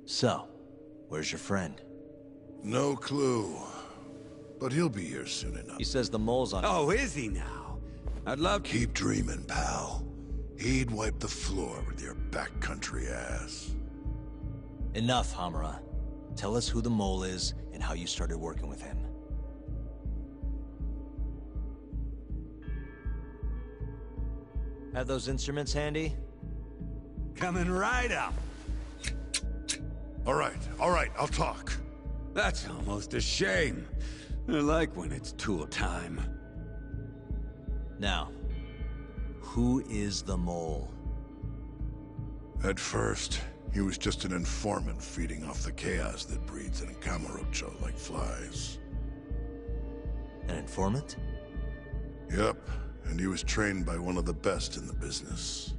So, where's your friend? No clue. But he'll be here soon enough. He says the mole's on... Oh, is he now? I'd love to... Keep dreaming, pal. He'd wipe the floor with your backcountry ass. Enough, Hamura. Tell us who the mole is and how you started working with him. Have those instruments handy? Coming right up. All right, I'll talk. That's almost a shame. I like when it's tool time. Now, who is the mole? At first, he was just an informant feeding off the chaos that breeds in a Camarocho like flies. An informant? Yep, and he was trained by one of the best in the business.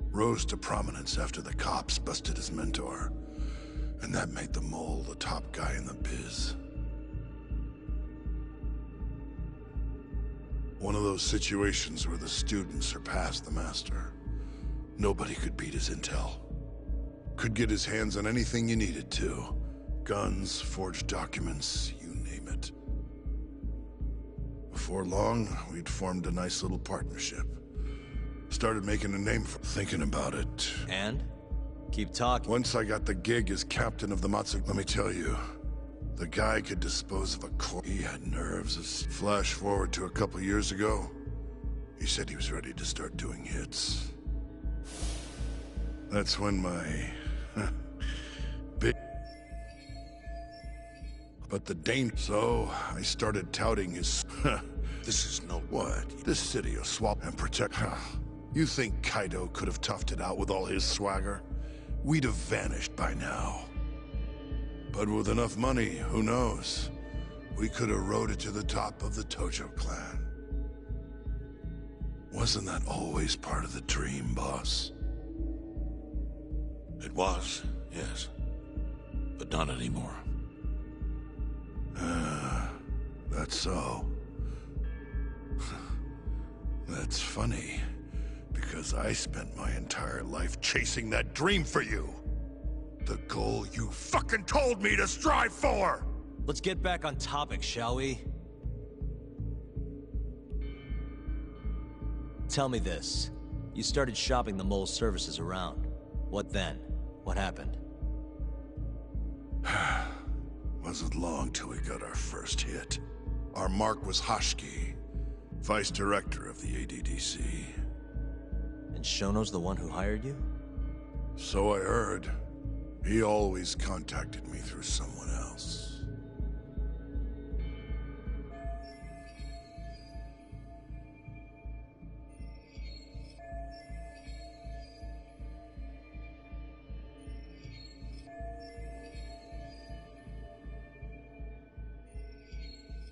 Rose to prominence after the cops busted his mentor. And that made the mole the top guy in the biz. One of those situations where the student surpassed the master. Nobody could beat his intel. Could get his hands on anything you needed to. Guns, forged documents, you name it. Before long, we'd formed a nice little partnership. Started making a name for thinking about it. And? Keep talking. Once I got the gig as captain of the Matsu, let me tell you, the guy could dispose of a corpse. He had nerves. Flash forward to a couple years ago, he said he was ready to start doing hits. That's when my big... But the danger... So, I started touting his... This is no... What? This city will swap and protect... You think Kaido could have toughed it out with all his swagger? We'd have vanished by now. But with enough money, who knows? We could have rode it to the top of the Tojo clan. Wasn't that always part of the dream, boss? It was, yes. But not anymore. That's so. That's funny. Because I spent my entire life chasing that dream for you. The goal you fucking told me to strive for! Let's get back on topic, shall we? Tell me this. You started shopping the mole's services around. What then? What happened? Wasn't long till we got our first hit. Our mark was Hashki, vice director of the ADDC. And Shono's the one who hired you? So I heard. He always contacted me through someone else.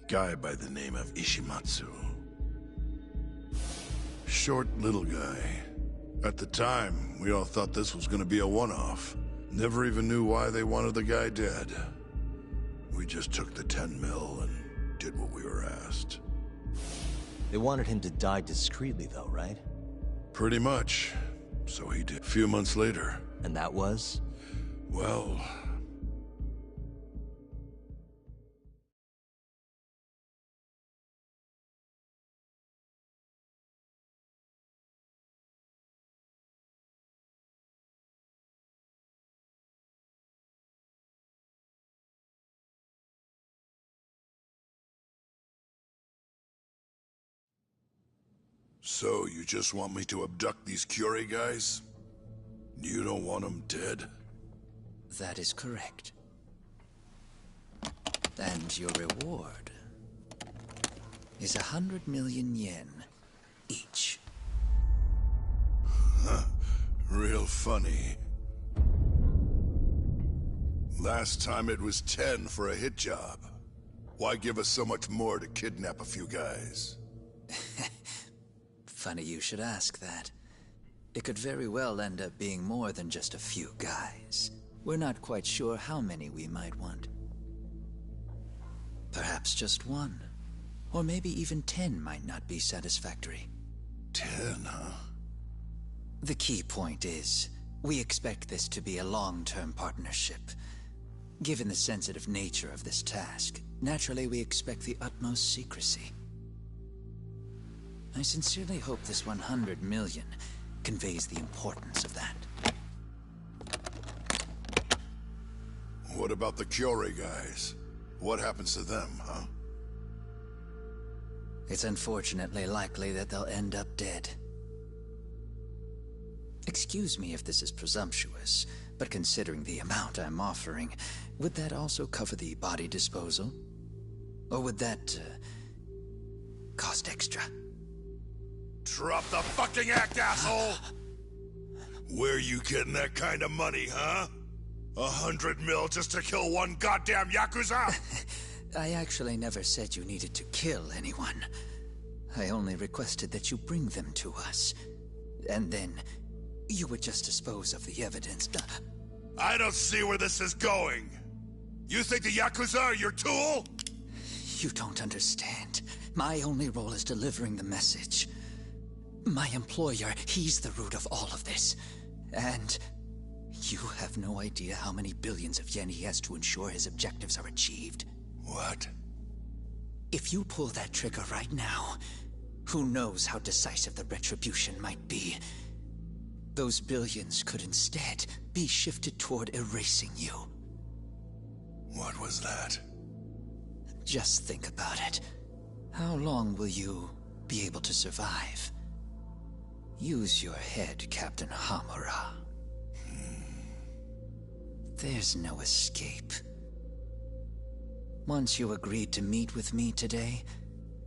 Guy by the name of Ishimatsu. Short little guy. At the time, we all thought this was gonna be a one-off. Never even knew why they wanted the guy dead. We just took the 10 mil and did what we were asked. They wanted him to die discreetly though, right? Pretty much. So he did. A few months later. And that was? Well... So, you just want me to abduct these Curie guys? You don't want them dead? That is correct. And your reward is 100 million yen each. Real funny. Last time it was 10 for a hit job. Why give us so much more to kidnap a few guys? Funny you should ask that. It could very well end up being more than just a few guys. We're not quite sure how many we might want. Perhaps just one. Or maybe even 10 might not be satisfactory. 10, huh? The key point is, we expect this to be a long-term partnership. Given the sensitive nature of this task, naturally we expect the utmost secrecy. I sincerely hope this 100 million conveys the importance of that. What about the Curie guys? What happens to them, huh? It's unfortunately likely that they'll end up dead. Excuse me if this is presumptuous, but considering the amount I'm offering, would that also cover the body disposal? Or would that, cost extra? Drop the fucking act, asshole! Where you getting that kind of money, huh? 100 mil just to kill one goddamn Yakuza? I actually never said you needed to kill anyone. I only requested that you bring them to us. And then, you would just dispose of the evidence. I don't see where this is going. You think the Yakuza are your tool? You don't understand. My only role is delivering the message. My employer, he's the root of all of this. And you have no idea how many billions of yen he has to ensure his objectives are achieved. What? If you pull that trigger right now, who knows how decisive the retribution might be. Those billions could instead be shifted toward erasing you. What was that? Just think about it. How long will you be able to survive? Use your head, Captain Hamura. There's no escape. Once you agreed to meet with me today,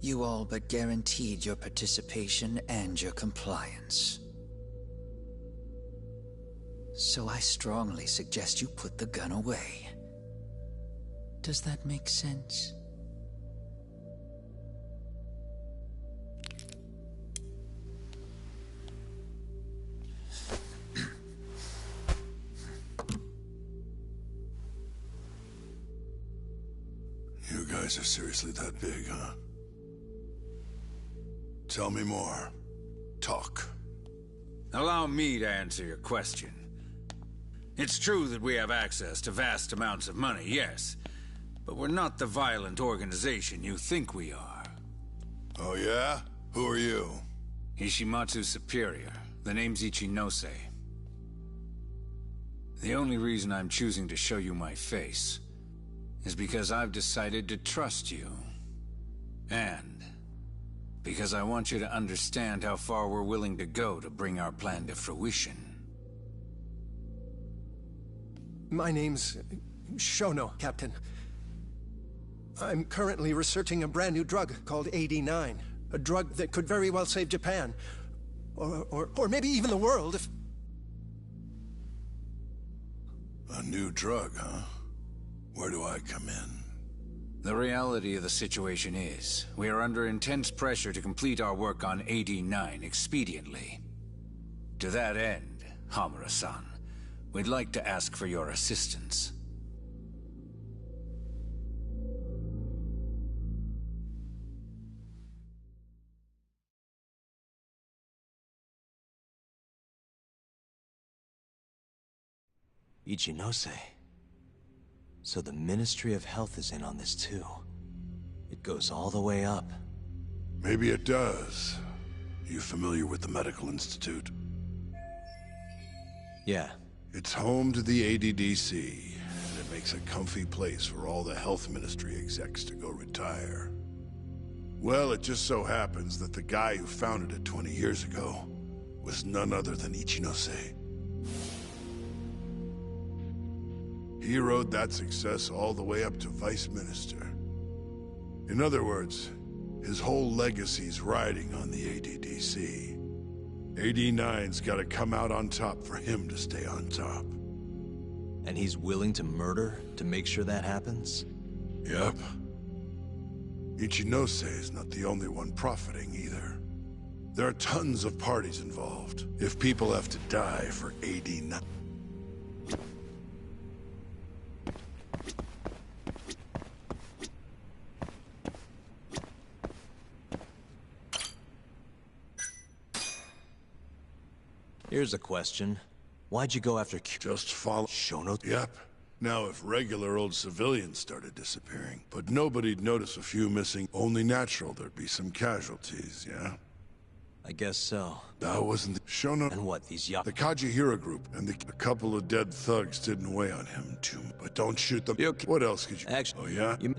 you all but guaranteed your participation and your compliance. So I strongly suggest you put the gun away. Does that make sense? You guys are seriously that big, huh? Tell me more. Talk. Allow me to answer your question. It's true that we have access to vast amounts of money, yes. But we're not the violent organization you think we are. Oh yeah? Who are you? Ishimatsu's superior. The name's Ichinose. The only reason I'm choosing to show you my face is because I've decided to trust you. And because I want you to understand how far we're willing to go to bring our plan to fruition. My name's Shono, Captain. I'm currently researching a brand new drug called AD9. A drug that could very well save Japan. Or maybe even the world if... A new drug, huh? Where do I come in? The reality of the situation is, we are under intense pressure to complete our work on AD9 expediently. To that end, Hamura-san, we'd like to ask for your assistance. Ichinose. So the Ministry of Health is in on this too. It goes all the way up. Maybe it does. You familiar with the Medical Institute? Yeah. It's home to the ADDC, and it makes a comfy place for all the Health Ministry execs to go retire. Well, it just so happens that the guy who founded it 20 years ago was none other than Ichinose. He rode that success all the way up to Vice Minister. In other words, his whole legacy's riding on the ADDC. AD9's gotta come out on top for him to stay on top. And he's willing to murder to make sure that happens? Yep. Ichinose is not the only one profiting either. There are tons of parties involved. If people have to die for AD9... Here's a question. Why'd you go after Just follow... Shono? Yep. Now, if regular old civilians started disappearing, but nobody'd notice a few missing, only natural there'd be some casualties, yeah? I guess so. That wasn't the... Shono... And what, these The Kajihira group and a couple of dead thugs didn't weigh on him too much. But don't shoot them. Okay. What else could you... Actually, oh, yeah? you...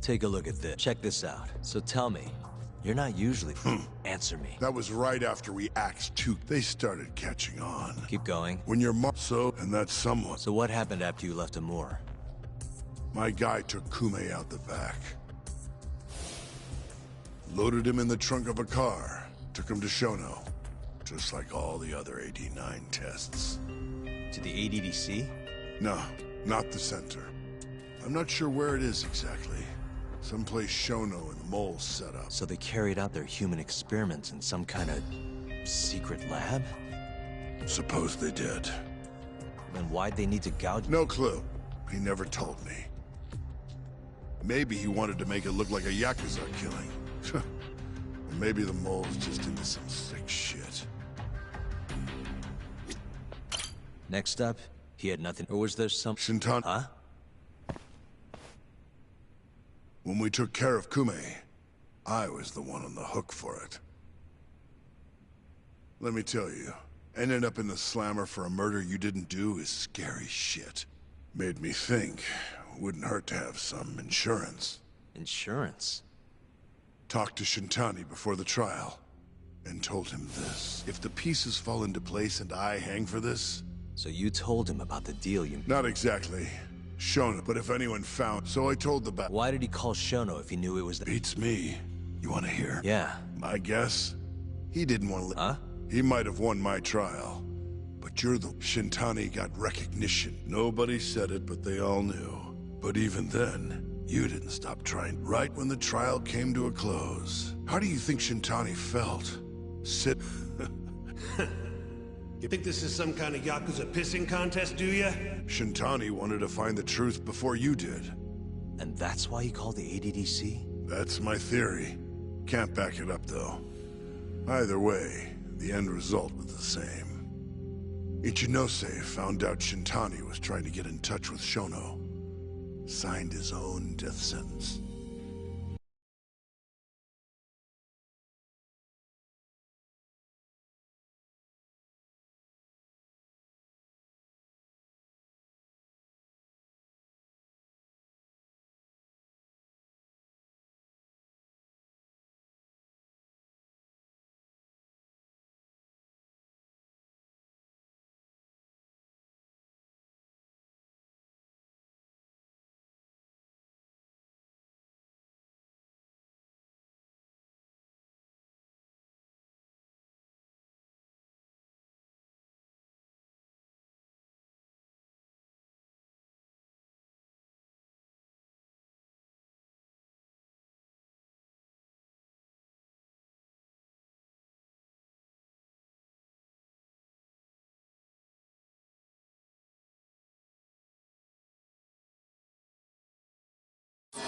Take a look at this. Check this out. So tell me, you're not usually... Answer me. That was right after we axed two. They started catching on. Keep going. When your mom... So, and that's someone. So what happened after you left Amur? My guy took Kume out the back. Loaded him in the trunk of a car. Took him to Shono. Just like all the other 89 tests. To the ADDC? No, not the center. I'm not sure where it is exactly. Someplace Shono and the moles set up. So they carried out their human experiments in some kind of secret lab? Suppose they did. Then why'd they need to gouge? No clue. He never told me. Maybe he wanted to make it look like a Yakuza killing. Or maybe the mole's just into some sick shit. Next up, he had nothing. Or was there some... Shintan... Huh? When we took care of Kume, I was the one on the hook for it. Let me tell you, ending up in the slammer for a murder you didn't do is scary shit. Made me think, wouldn't hurt to have some insurance. Insurance? Talked to Shintani before the trial, and told him this. If the pieces fall into place and I hang for this... So you told him about the deal you... Not exactly. Shono, but if anyone found... So I told the bat... Why did he call Shono if he knew it was the... Beats me. You want to hear? Yeah. My guess? He didn't want to... Huh? He might have won my trial. But you're the... Shintani got recognition. Nobody said it, but they all knew. But even then, you didn't stop trying. Right when the trial came to a close. How do you think Shintani felt? Sit... You think this is some kind of Yakuza pissing contest, do ya? Shintani wanted to find the truth before you did. And that's why he called the ADDC? That's my theory. Can't back it up, though. Either way, the end result was the same. Ichinose found out Shintani was trying to get in touch with Shono. Signed his own death sentence.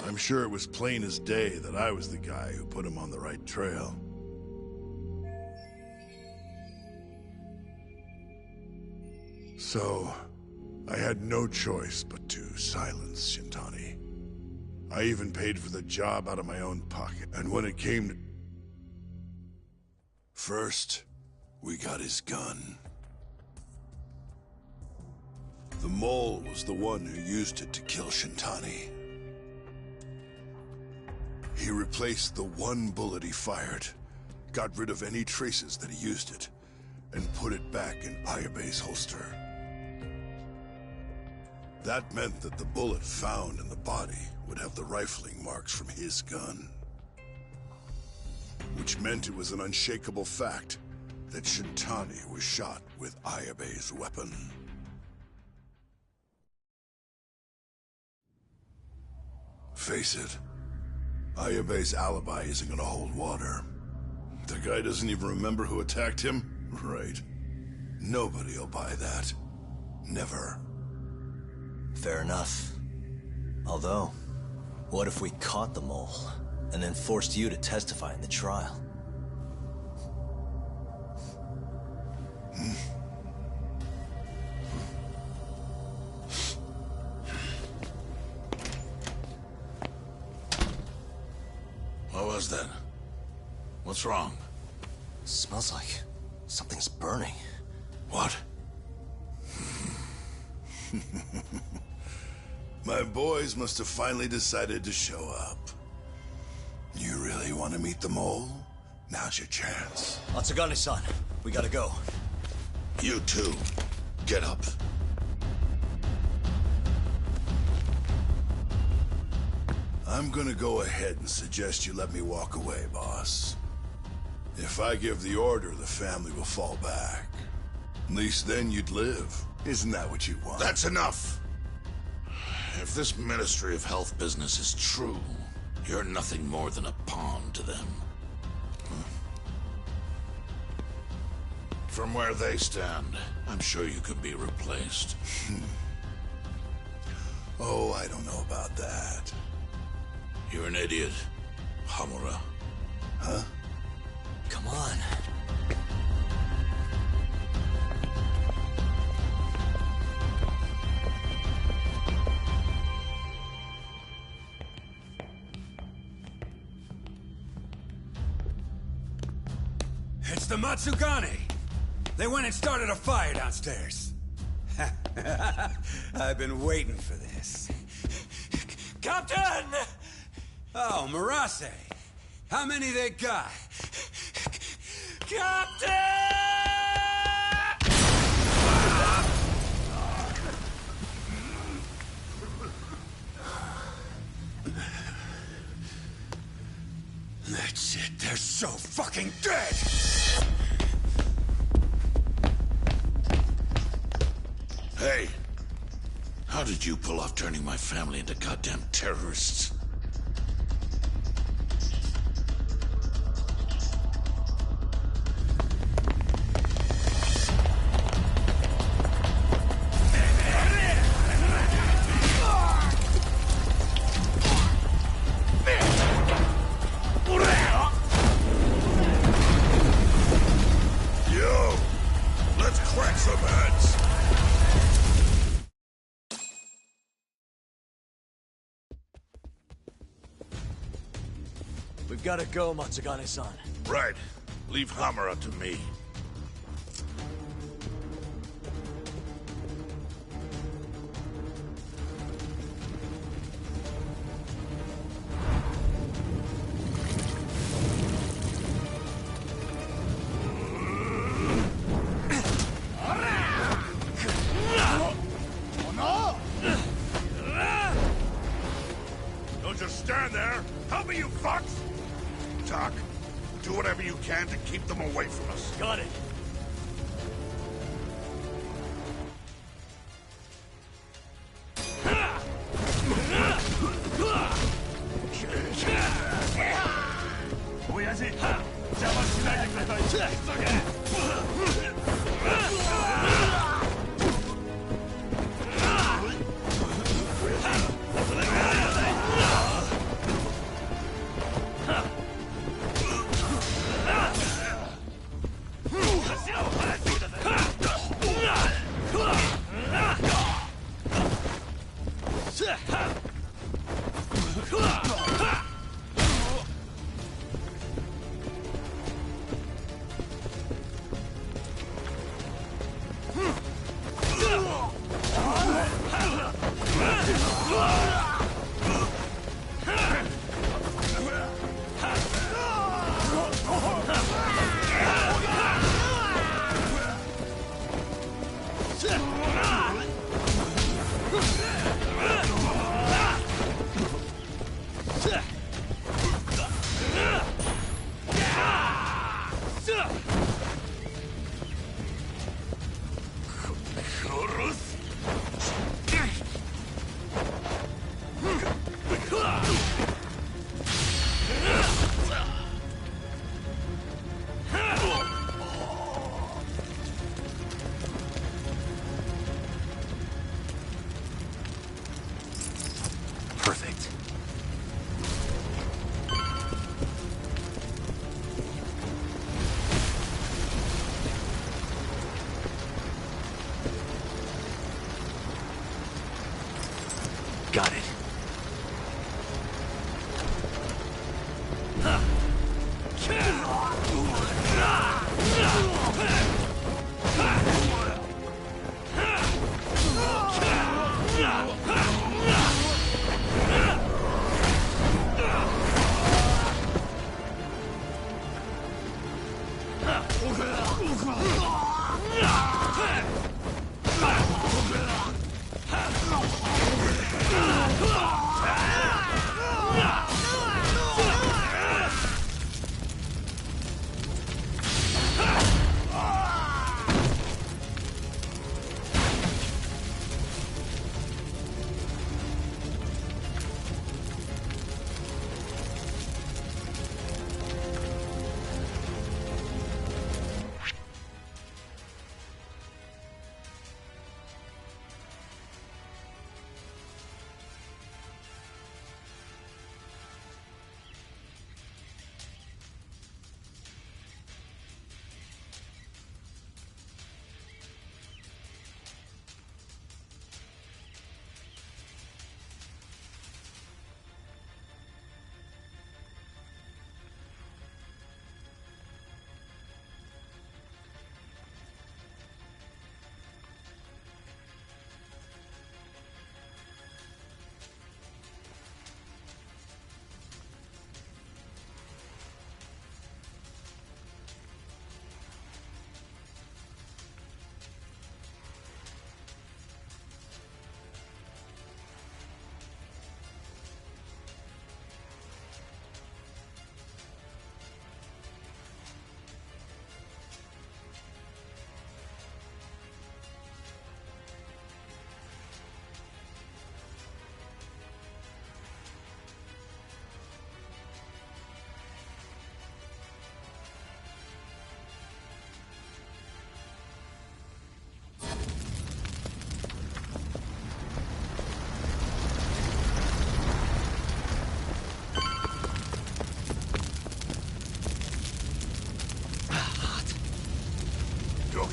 I'm sure it was plain as day that I was the guy who put him on the right trail. So, I had no choice but to silence Shintani. I even paid for the job out of my own pocket. And when it came to... First, we got his gun. The mole was the one who used it to kill Shintani. He replaced the one bullet he fired, got rid of any traces that he used it, and put it back in Ayabe's holster. That meant that the bullet found in the body would have the rifling marks from his gun. Which meant it was an unshakable fact that Shintani was shot with Ayabe's weapon. Face it, Ayabe's alibi isn't gonna hold water. The guy doesn't even remember who attacked him? Right. Nobody'll buy that. Never. Fair enough. Although, what if we caught the mole, and then forced you to testify in the trial? What was that? What's wrong? Smells like something's burning. What? My boys must have finally decided to show up. You really want to meet the mole? Now's your chance. Matsugane-san, we gotta go. You too. Get up. I'm gonna go ahead and suggest you let me walk away, boss. If I give the order, the family will fall back. At least then you'd live. Isn't that what you want? That's enough! If this Ministry of Health business is true, you're nothing more than a pawn to them. From where they stand, I'm sure you could be replaced. Oh, I don't know about that. You're an idiot, Hamura. Huh? Come on. It's the Matsugane! They went and started a fire downstairs. I've been waiting for this. Captain! Oh, Marase. How many they got? Captain! That's it. They're so fucking dead! Hey! How did you pull off turning my family into goddamn terrorists? Yo! Let's crack some heads! We've gotta go, Matsugane-san. Right. Leave Hamura to me. Don't just stand there! Help me, you fucks! Doc, do whatever you can to keep them away from us. Got it.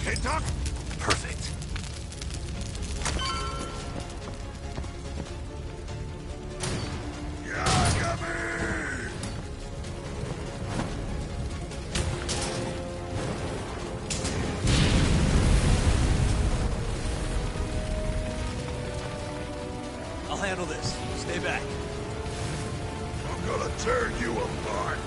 Okay, Doc? Perfect. I'll handle this. Stay back. I'm gonna tear you apart.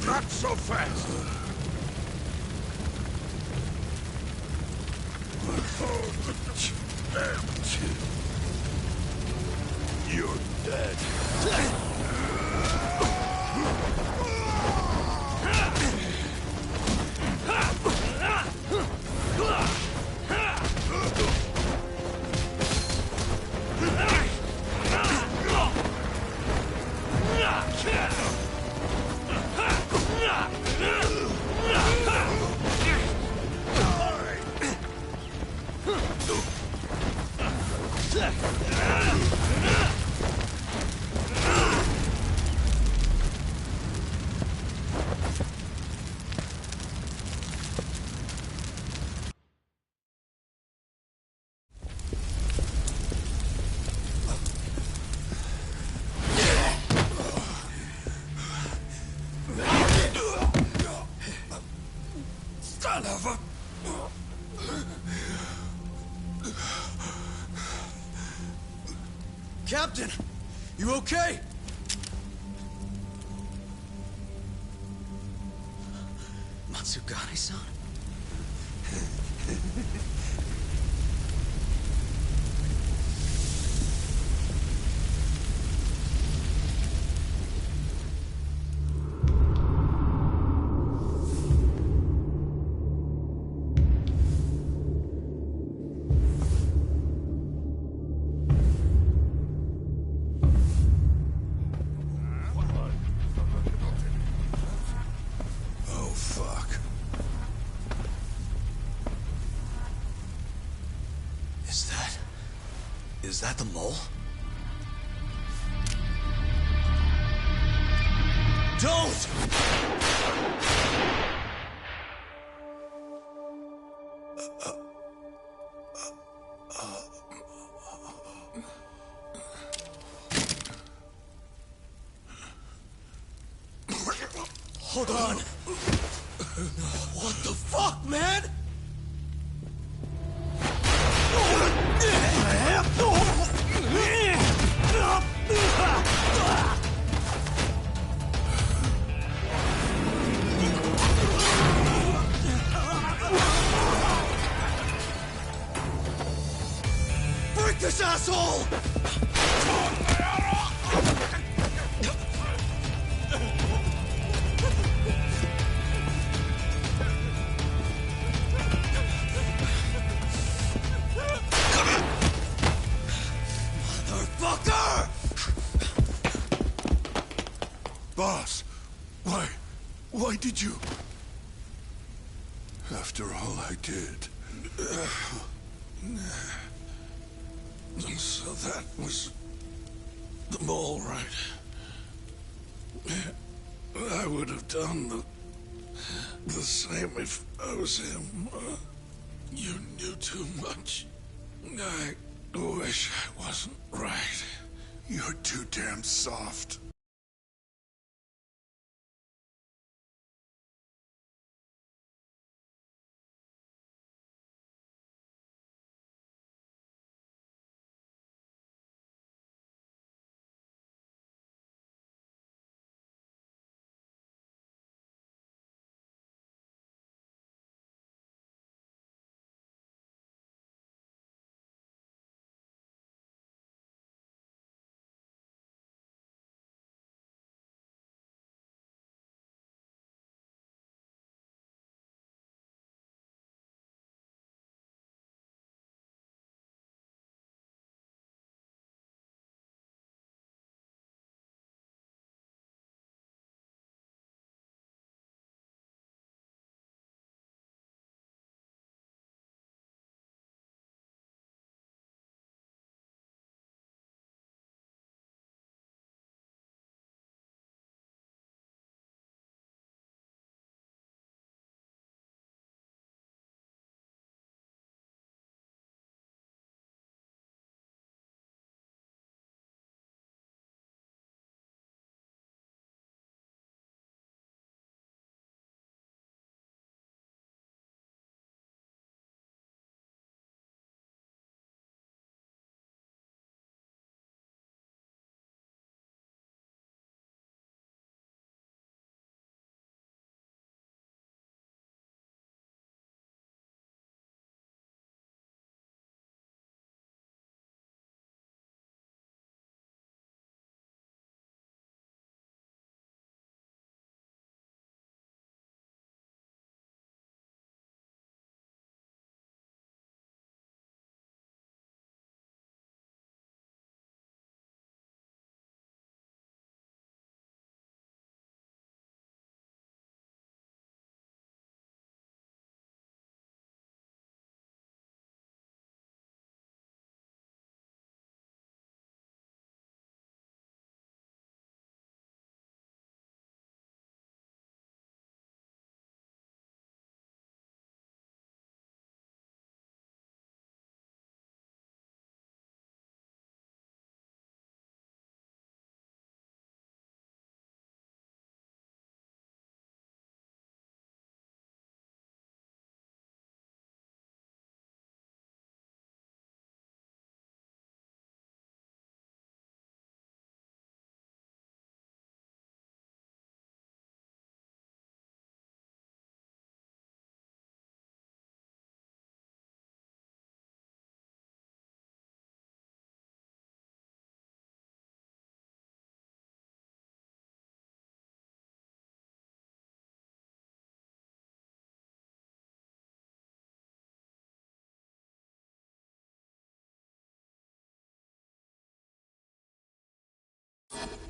Not so fast! You're dead. Son of a... Captain! You okay? Matsugane-san? Oh, fuck. Is that the mole? Don't! Hold on. What the fuck, man? Break this asshole! Motherfucker! Boss, why did you... After all I did... So that was the mole, right? I would have done the same if I was him. You knew too much. I wish I wasn't right. You're too damn soft.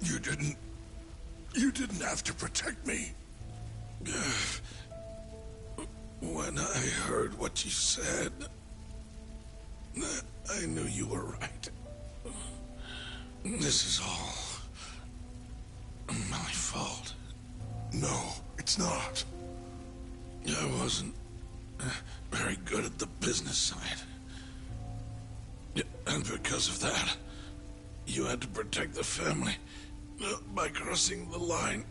You didn't have to protect me. When I heard what you said, I knew you were right. This is all my fault. No, it's not. I wasn't very good at the business side. And because of that, you had to protect the family by crossing the line.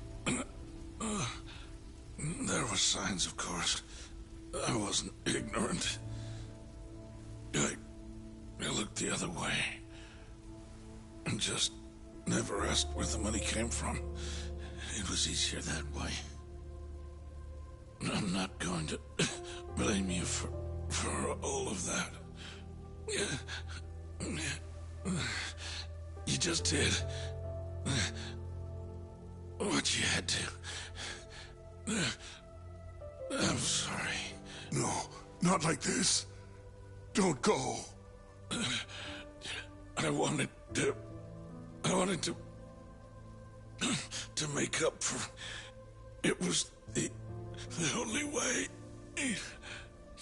There were signs, of course. I wasn't ignorant. I looked the other way. And just never asked where the money came from. It was easier that way. I'm not going to blame you for all of that. You just did what you had to. I'm sorry. No, not like this. Don't go. I wanted to make up for... It was the only way.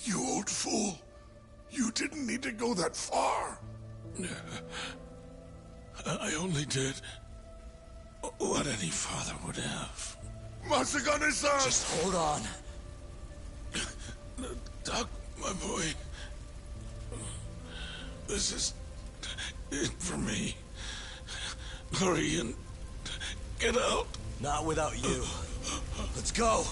You old fool. You didn't need to go that far. I only did what any father would have. Masagane-san! Just hold on. Doc, my boy. This is it for me. Hurry and get out. Not without you. Let's go.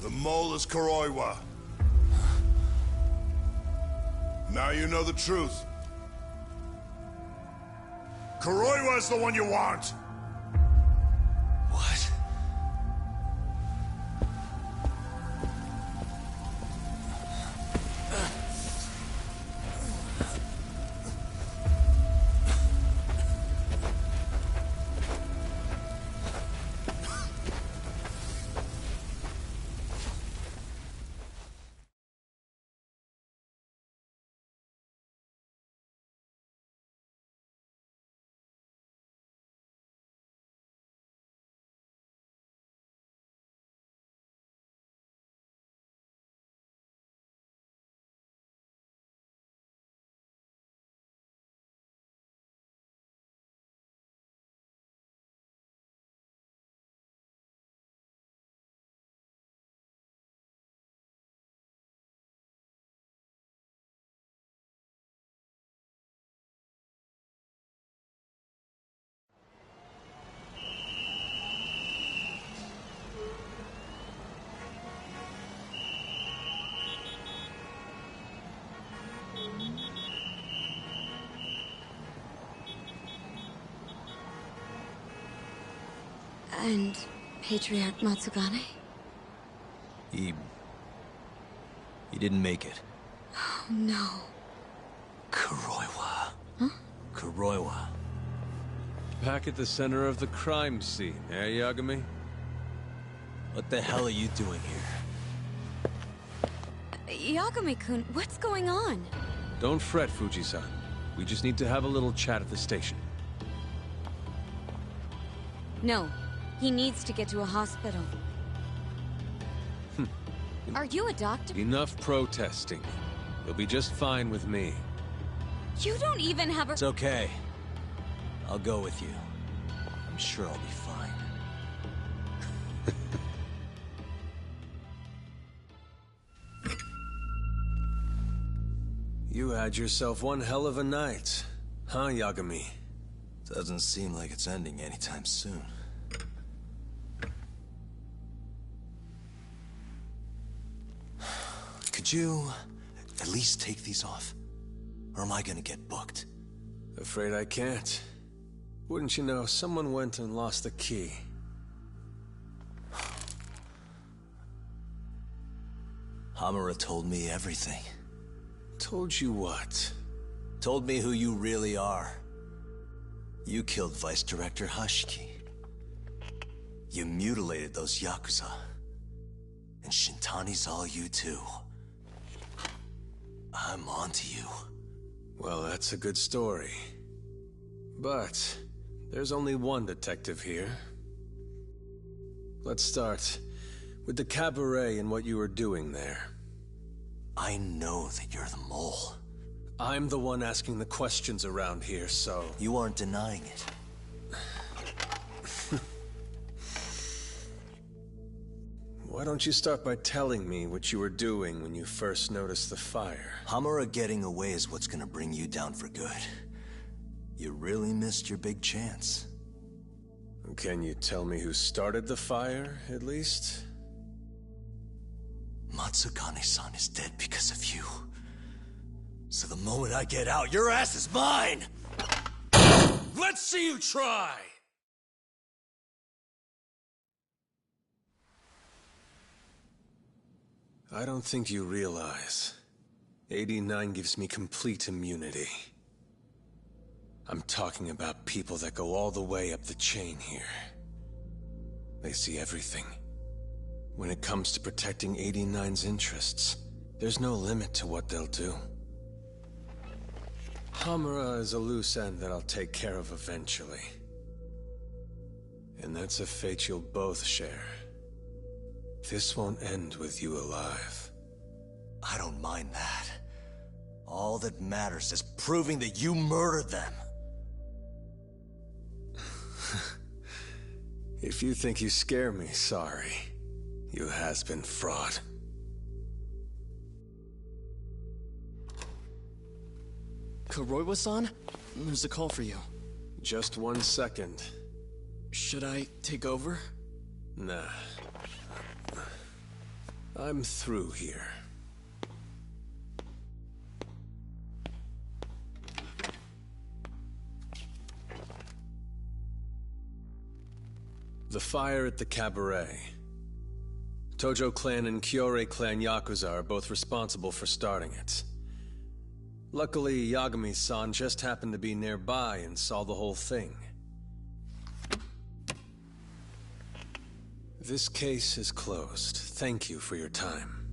The mole is Kuroiwa. Now you know the truth. Kuroiwa is the one you want. What? And Patriarch Matsugane? He didn't make it. Oh, no. Kuroiwa. Huh? Kuroiwa. Back at the center of the crime scene, eh, Yagami? What the hell are you doing here? Yagami-kun, what's going on? Don't fret, Fuji-san. We just need to have a little chat at the station. No. He needs to get to a hospital. Are you a doctor? Enough protesting. You'll be just fine with me. You don't even have a... It's okay. I'll go with you. I'm sure I'll be fine. You had yourself one hell of a night, huh, Yagami? Doesn't seem like it's ending anytime soon. Could you at least take these off? Or am I gonna get booked? Afraid I can't. Wouldn't you know, someone went and lost the key. Hamura told me everything. Told you what? Told me who you really are. You killed Vice Director Hashiki. You mutilated those Yakuza. And Shintani's all you too. I'm onto you. Well, that's a good story. But there's only one detective here. Let's start with the cabaret and what you were doing there. I know that you're the mole. I'm the one asking the questions around here, so... You aren't denying it. Why don't you start by telling me what you were doing when you first noticed the fire? Hamura getting away is what's gonna bring you down for good. You really missed your big chance. Can you tell me who started the fire, at least? Matsukane-san is dead because of you. So the moment I get out, your ass is mine! Let's see you try! I don't think you realize. 89 gives me complete immunity. I'm talking about people that go all the way up the chain here. They see everything. When it comes to protecting 89's interests, there's no limit to what they'll do. Hamura is a loose end that I'll take care of eventually. And that's a fate you'll both share. This won't end with you alive. I don't mind that. All that matters is proving that you murdered them. If you think you scare me, sorry. You has-been fraud. Kuroiwa-san? There's a call for you. Just 1 second. Should I take over? Nah. I'm through here. The fire at the cabaret. Tojo clan and Kyorei clan Yakuza are both responsible for starting it. Luckily, Yagami-san just happened to be nearby and saw the whole thing. This case is closed. Thank you for your time.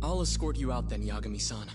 I'll escort you out then, Yagami-san.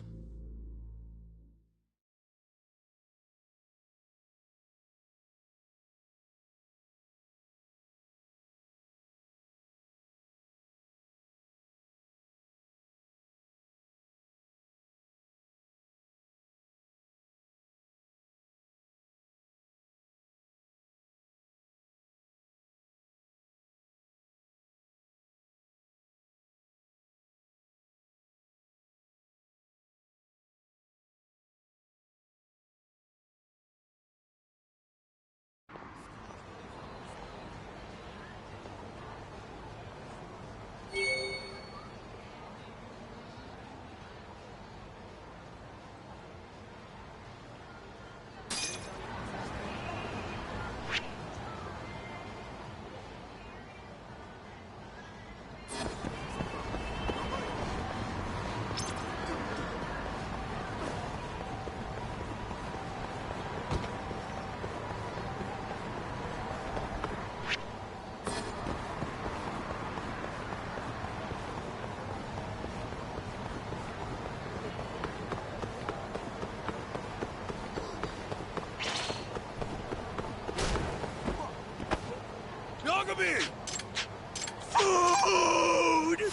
Food!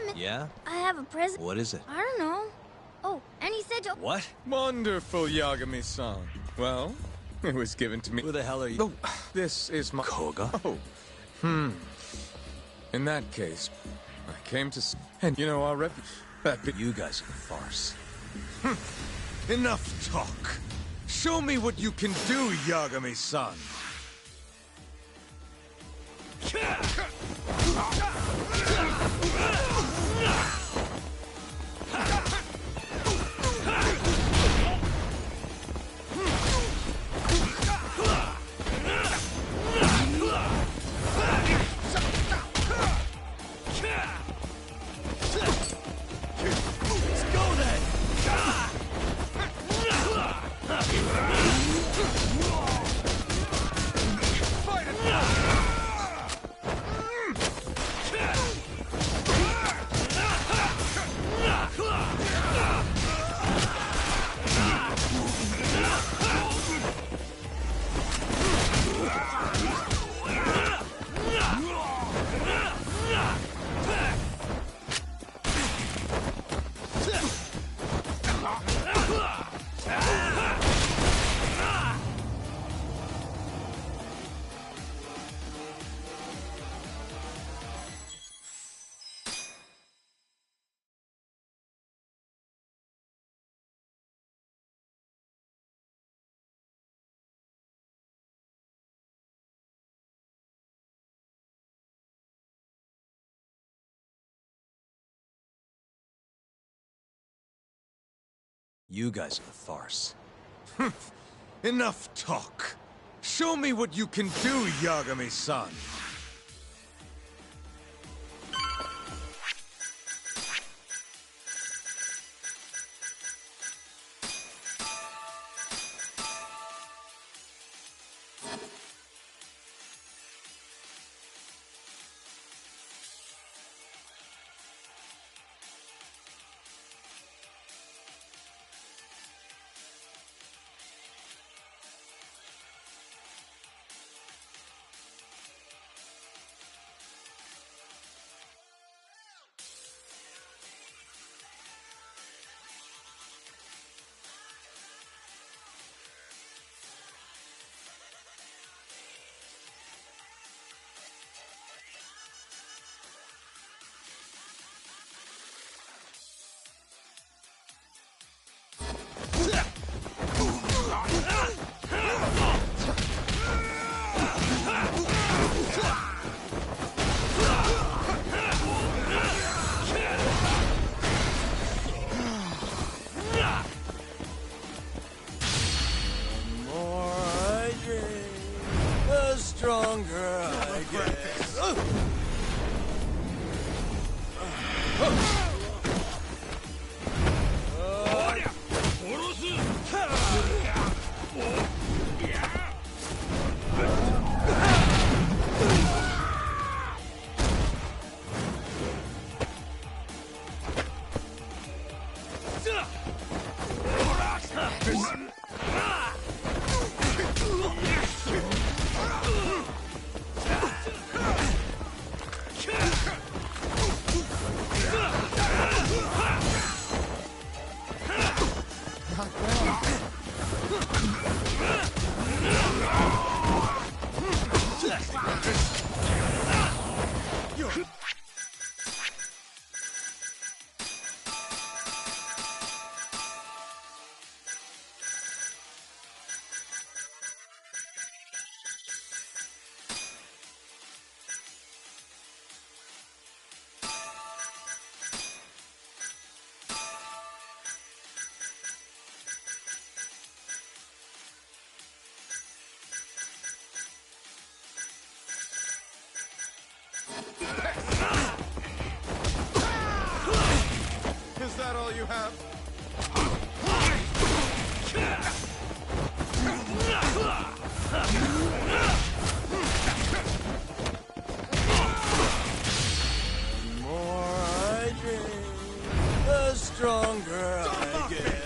him. Yeah? I have a present. What is it? I don't know. Oh, and he said to... What? Wonderful, Yagami-san. Well, it was given to me. Who the hell are you? Oh, this is my... Koga? Oh. In that case, I came to... And, you know, our You guys are a farce. Enough talk. Show me what you can do, Yagami-san. You guys are a farce. Enough talk. Show me what you can do, Yagami-san. Stronger I get. Is that all you have? The more I drink, the stronger I get.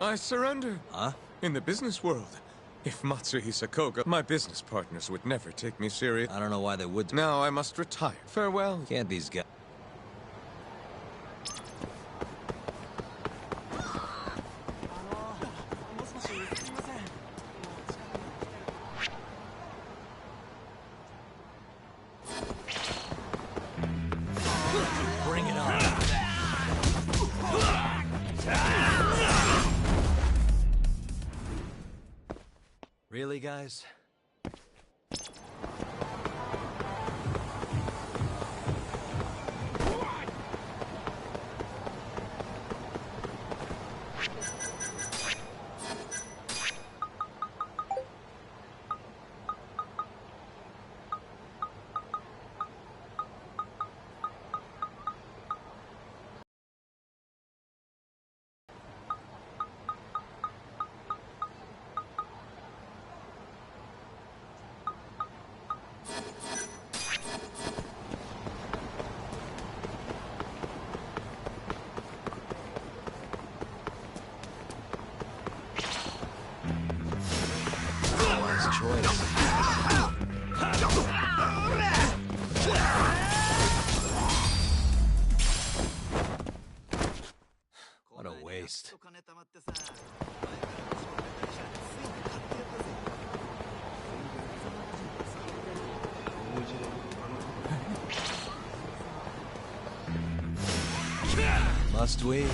I surrender. Huh? In the business world, if Matsuhi Sakoga, my business partners would never take me serious. I don't know why they would. Now I must retire. Farewell. Can't these guys... Bring it on. Really, guys? What a waste. Must we?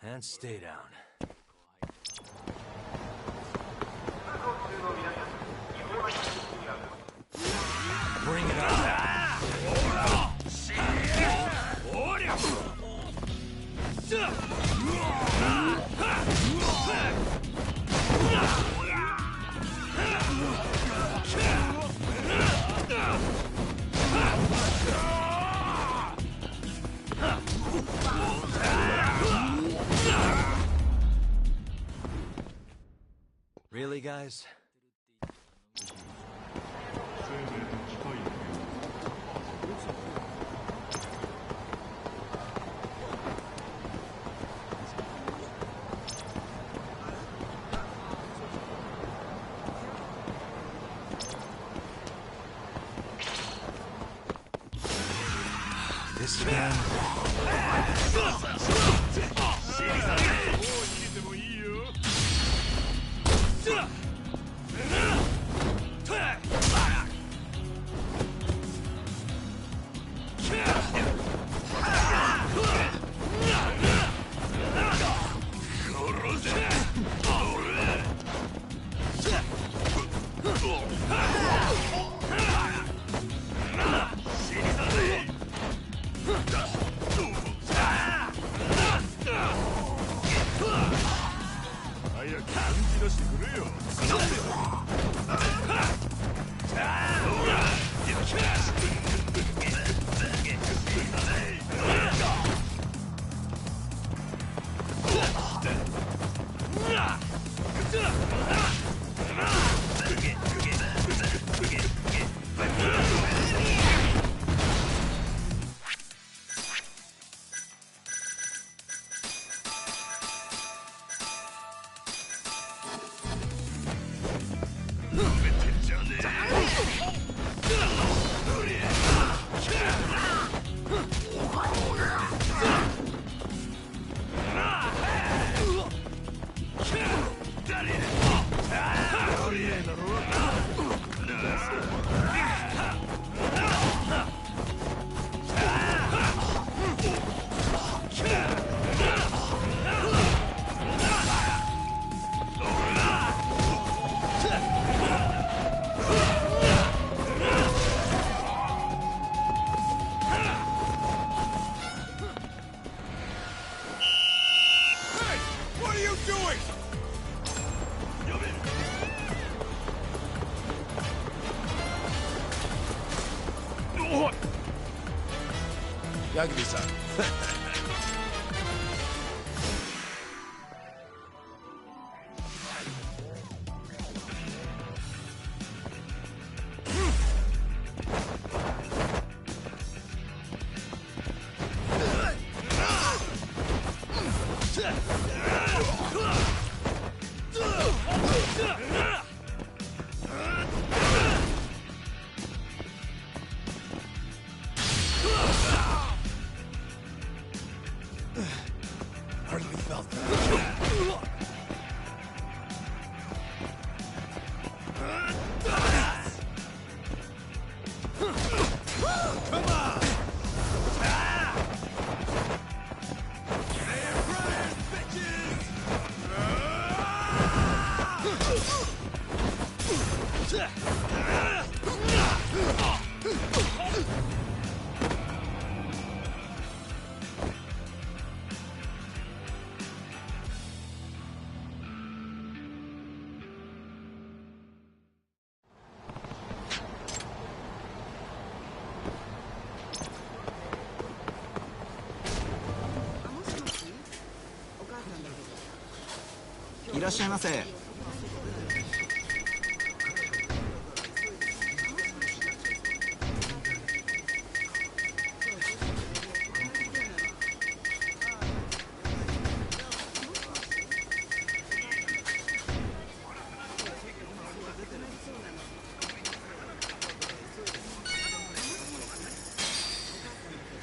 And stay down. Bring it on. Really, guys? This again? doing? Yagami-san. Hardly felt that. Come on! They're running, bitches!いらっしゃいませ。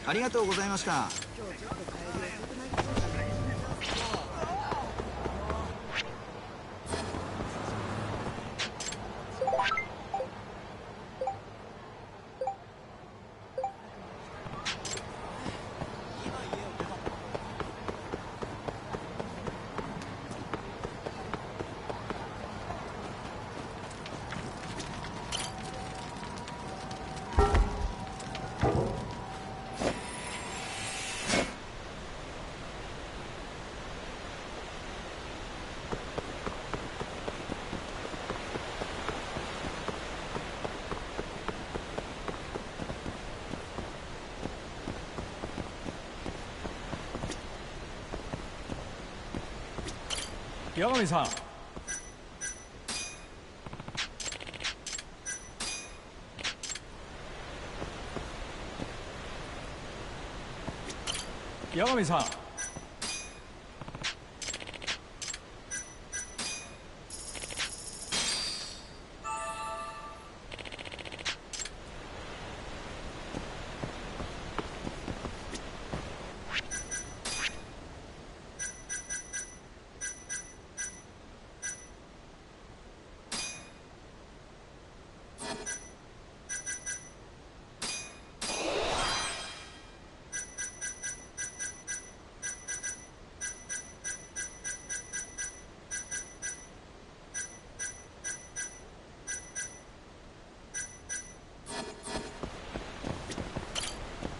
ありがとうございました。八神さん。八神さん。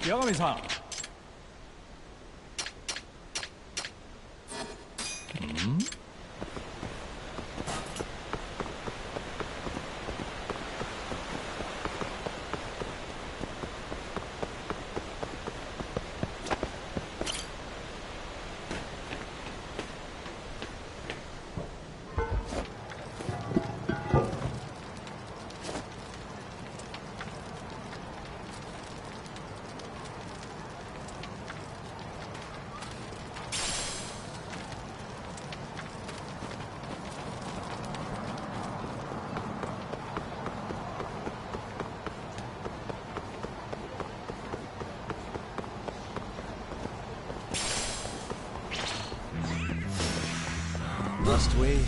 八神さん。Must we?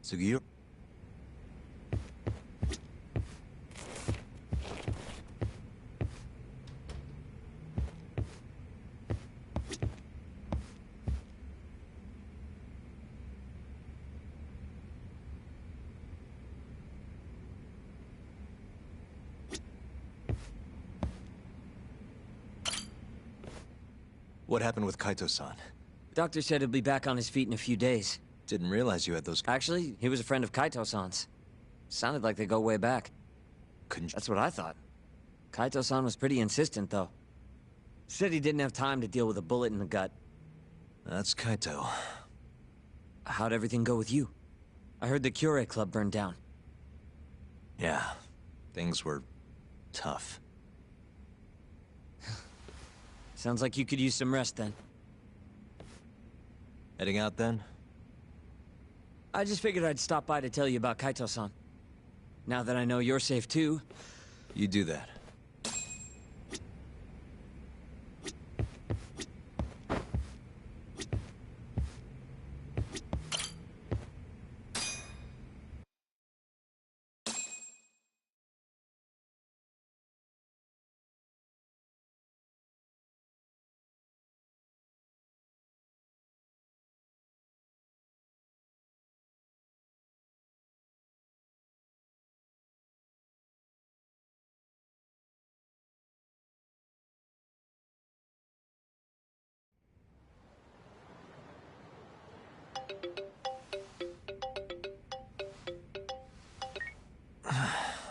Sugiura? What happened with Kaito-san? Doctor said he'll be back on his feet in a few days. Didn't realize you had those... Actually, he was a friend of Kaito-san's. Sounded like they go way back. That's what I thought. Kaito-san was pretty insistent, though. Said he didn't have time to deal with a bullet in the gut. That's Kaito. How'd everything go with you? I heard the Cure Club burned down. Yeah, things were tough. Sounds like you could use some rest then. Heading out then? I just figured I'd stop by to tell you about Kaito-san. Now that I know you're safe too. You do that.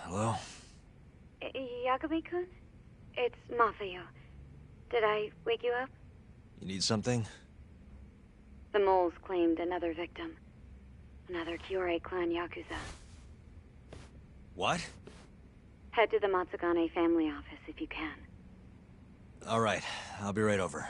Hello? Yagami-kun? It's Masayo. Did I wake you up? You need something? The moles claimed another victim. Another Kyorei clan Yakuza. What? Head to the Matsugane family office if you can. All right, I'll be right over.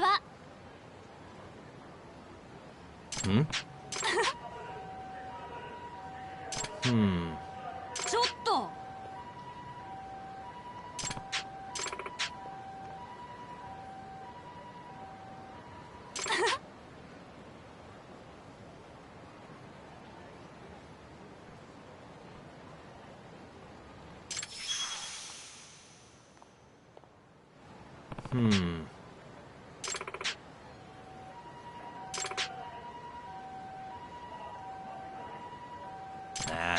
は。ちょっと。Nah.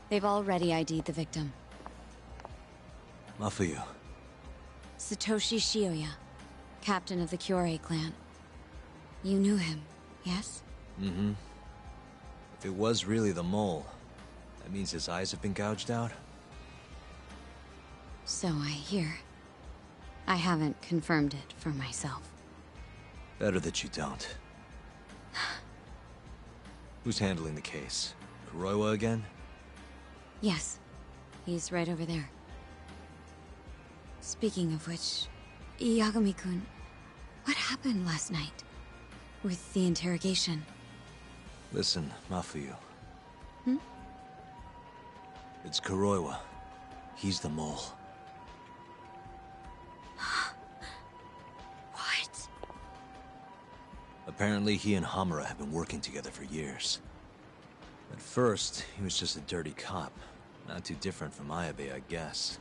They've already ID'd the victim. Mafuyu. Satoshi Shioya, captain of the Kyorei clan. You knew him, yes? Mm-hmm. If it was really the mole, that means his eyes have been gouged out? So I hear. I haven't confirmed it for myself. Better that you don't. Who's handling the case? Kuroiwa again? Yes. He's right over there. Speaking of which, Yagami-kun, what happened last night? With the interrogation? Listen, Mafuyu. Hmm? It's Kuroiwa. He's the mole. What? Apparently he and Hamura have been working together for years. At first, he was just a dirty cop. Not too different from Ayabe, I guess.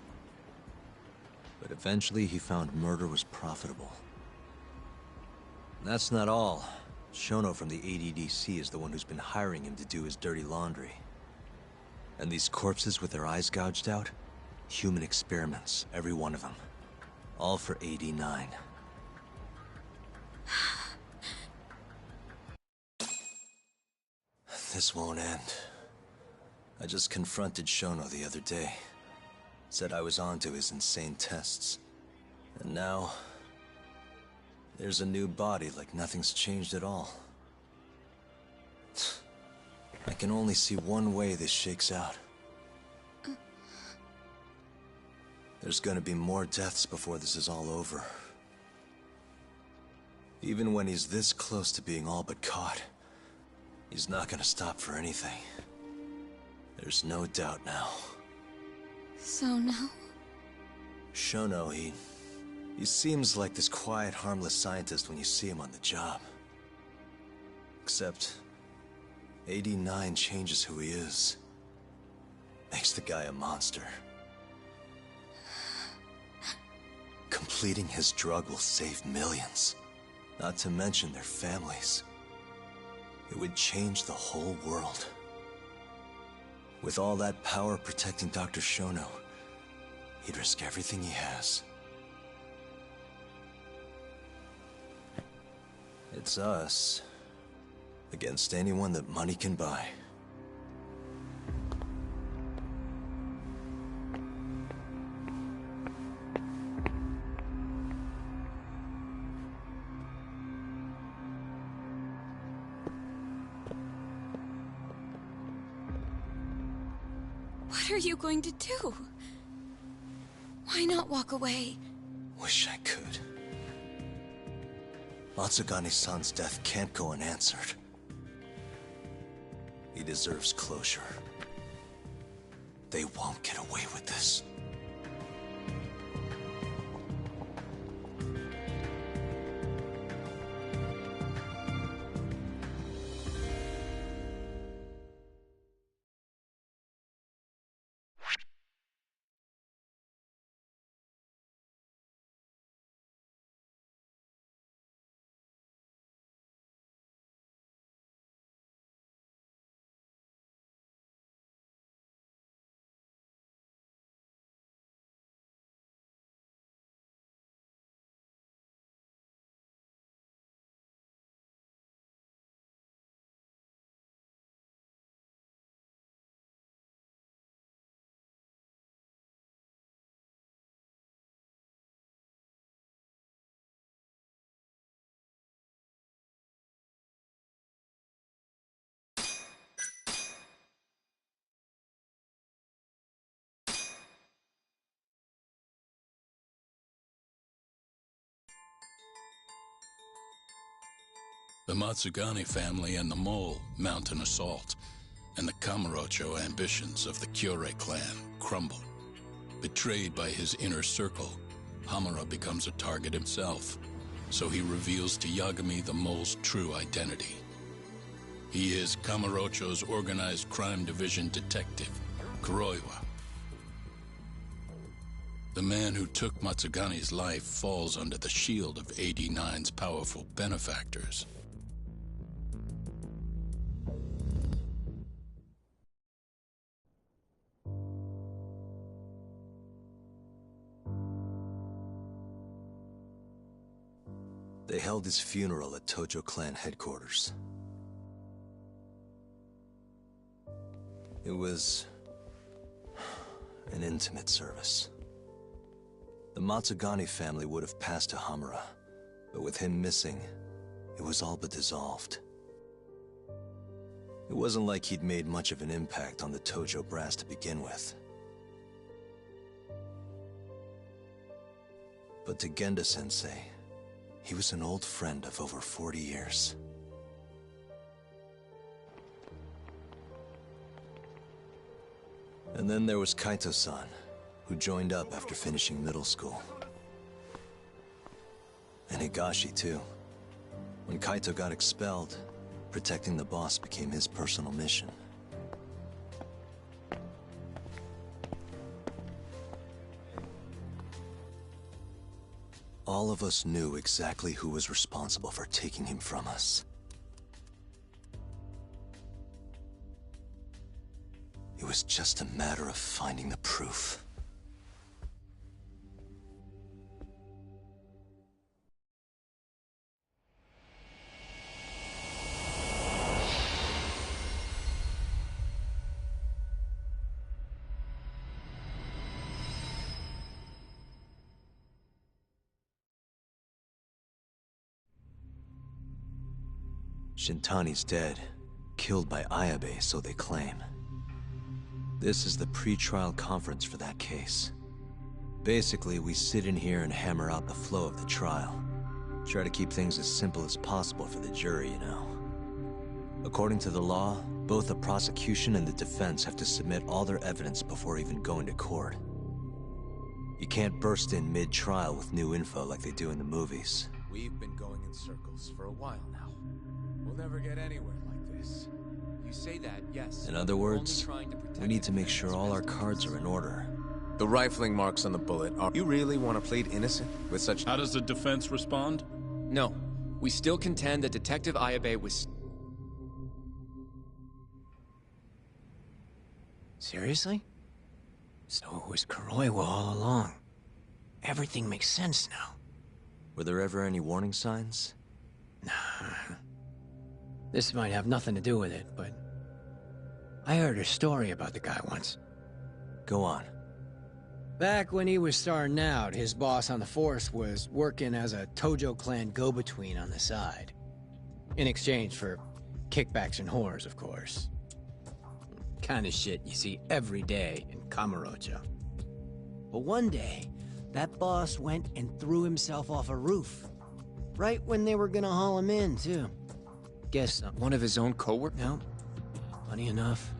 But eventually he found murder was profitable. And that's not all. Shono from the ADDC is the one who's been hiring him to do his dirty laundry. And these corpses with their eyes gouged out? Human experiments, every one of them. All for 89. This won't end. I just confronted Shono the other day. Said I was onto his insane tests. And now... there's a new body like nothing's changed at all. I can only see one way this shakes out. There's gonna be more deaths before this is all over. Even when he's this close to being all but caught, he's not gonna stop for anything. There's no doubt now. So now? Shono, he seems like this quiet, harmless scientist when you see him on the job. Except, 89 changes who he is. Makes the guy a monster. Completing his drug will save millions. Not to mention their families. It would change the whole world. With all that power protecting Dr. Shono, he'd risk everything he has. It's us against anyone that money can buy. What are you going to do? Why not walk away? Wish I could. Matsugane-san's death can't go unanswered. He deserves closure. They won't get away with this. The Matsugane family and the Mole mount an assault, and the Kamurocho ambitions of the Kyorei clan crumble. Betrayed by his inner circle, Hamura becomes a target himself, so he reveals to Yagami the Mole's true identity. He is Kamurocho's organized crime division detective, Kuroiwa. The man who took Matsugane's life falls under the shield of 89's powerful benefactors. They held his funeral at Tojo clan headquarters. It was an intimate service. The Matsugane family would have passed to Hamura, but with him missing, it was all but dissolved. It wasn't like he'd made much of an impact on the Tojo brass to begin with. But to Genda-sensei, he was an old friend of over 40 years. And then there was Kaito-san, who joined up after finishing middle school. And Higashi, too. When Kaito got expelled, protecting the boss became his personal mission. All of us knew exactly who was responsible for taking him from us. It was just a matter of finding the proof. Shintani's dead, killed by Ayabe, so they claim. This is the pre-trial conference for that case. Basically, we sit in here and hammer out the flow of the trial. Try to keep things as simple as possible for the jury, you know. According to the law, both the prosecution and the defense have to submit all their evidence before even going to court. You can't burst in mid-trial with new info like they do in the movies. We've been going in circles for a while now. We'll never get anywhere like this. You say that, yes. In other words, we need to make sure all our cards are in order. The rifling marks on the bullet are... You really want to plead innocent with such... How does the defense respond? No. We still contend that Detective Ayabe was... Seriously? So it was Kuroiwa all along. Everything makes sense now. Were there ever any warning signs? Nah. This might have nothing to do with it, but... I heard a story about the guy once. Go on. Back when he was starting out, his boss on the force was working as a Tojo clan go-between on the side. In exchange for kickbacks and whores, of course. kind of shit you see every day in Kamurocho. But one day, that boss went and threw himself off a roof. Right when they were gonna haul him in, too. Guess one of his own co-workers? No. Funny enough.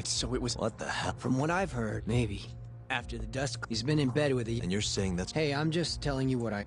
So it was... What the hell? From what I've heard, maybe. After the dust... He's been in bed with a... And you're saying that's... Hey, I'm just telling you what I...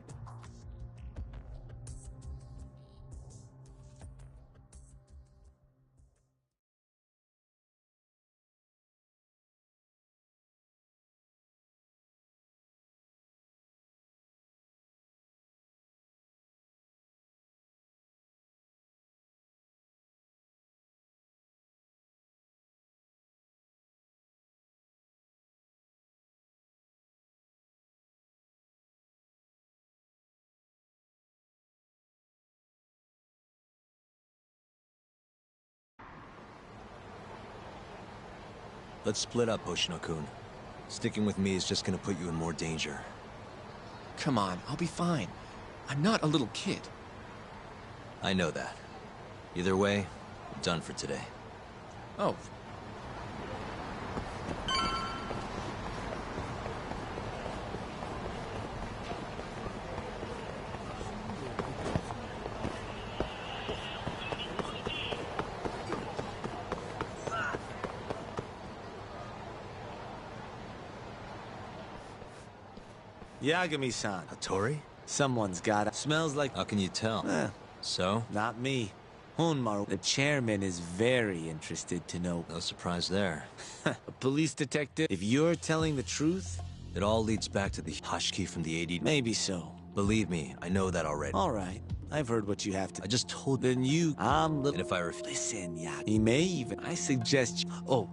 Let's split up, Hoshino-kun. Sticking with me is just gonna put you in more danger. Come on, I'll be fine. I'm not a little kid. I know that. Either way, I'm done for today. Oh. Yagami-san. Hattori? Someone's got it. Smells like... How can you tell? So? Not me. Hunmaru, the chairman, is very interested to know. No surprise there. A police detective? If you're telling the truth... It all leads back to the hashiki from the 80... Maybe so. Believe me, I know that already. All right. I've heard what you have to... I just told... Then you... And if I refuse... Listen, Yagi. He may even... I suggest you... Oh.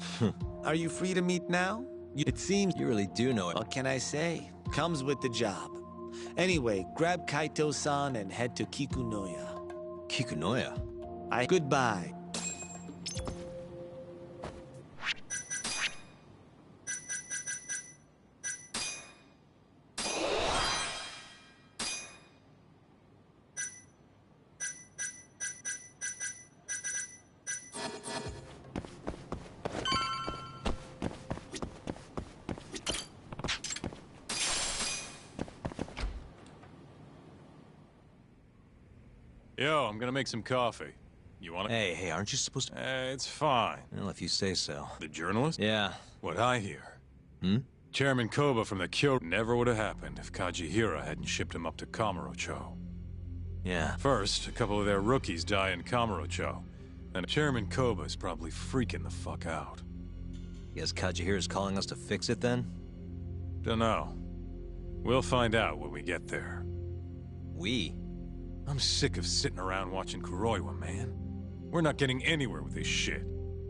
Are you free to meet now? It seems... You really do know it. What can I say? Comes with the job. Anyway, grab Kaito-san and head to Kikunoya. Kikunoya? Goodbye. Yo, I'm gonna make some coffee. You want it? Hey, aren't you supposed to... It's fine. Well, if you say so. The journalist? Yeah. What I hear. Hmm? Chairman Koba from the Kyoto never would have happened if Kajihira hadn't shipped him up to Kamurocho. Yeah. First, a couple of their rookies die in Kamurocho. And Chairman Koba's probably freaking the fuck out. Guess Kajihira's calling us to fix it then? Dunno. We'll find out when we get there. We? I'm sick of sitting around watching Kuroiwa, man. We're not getting anywhere with this shit.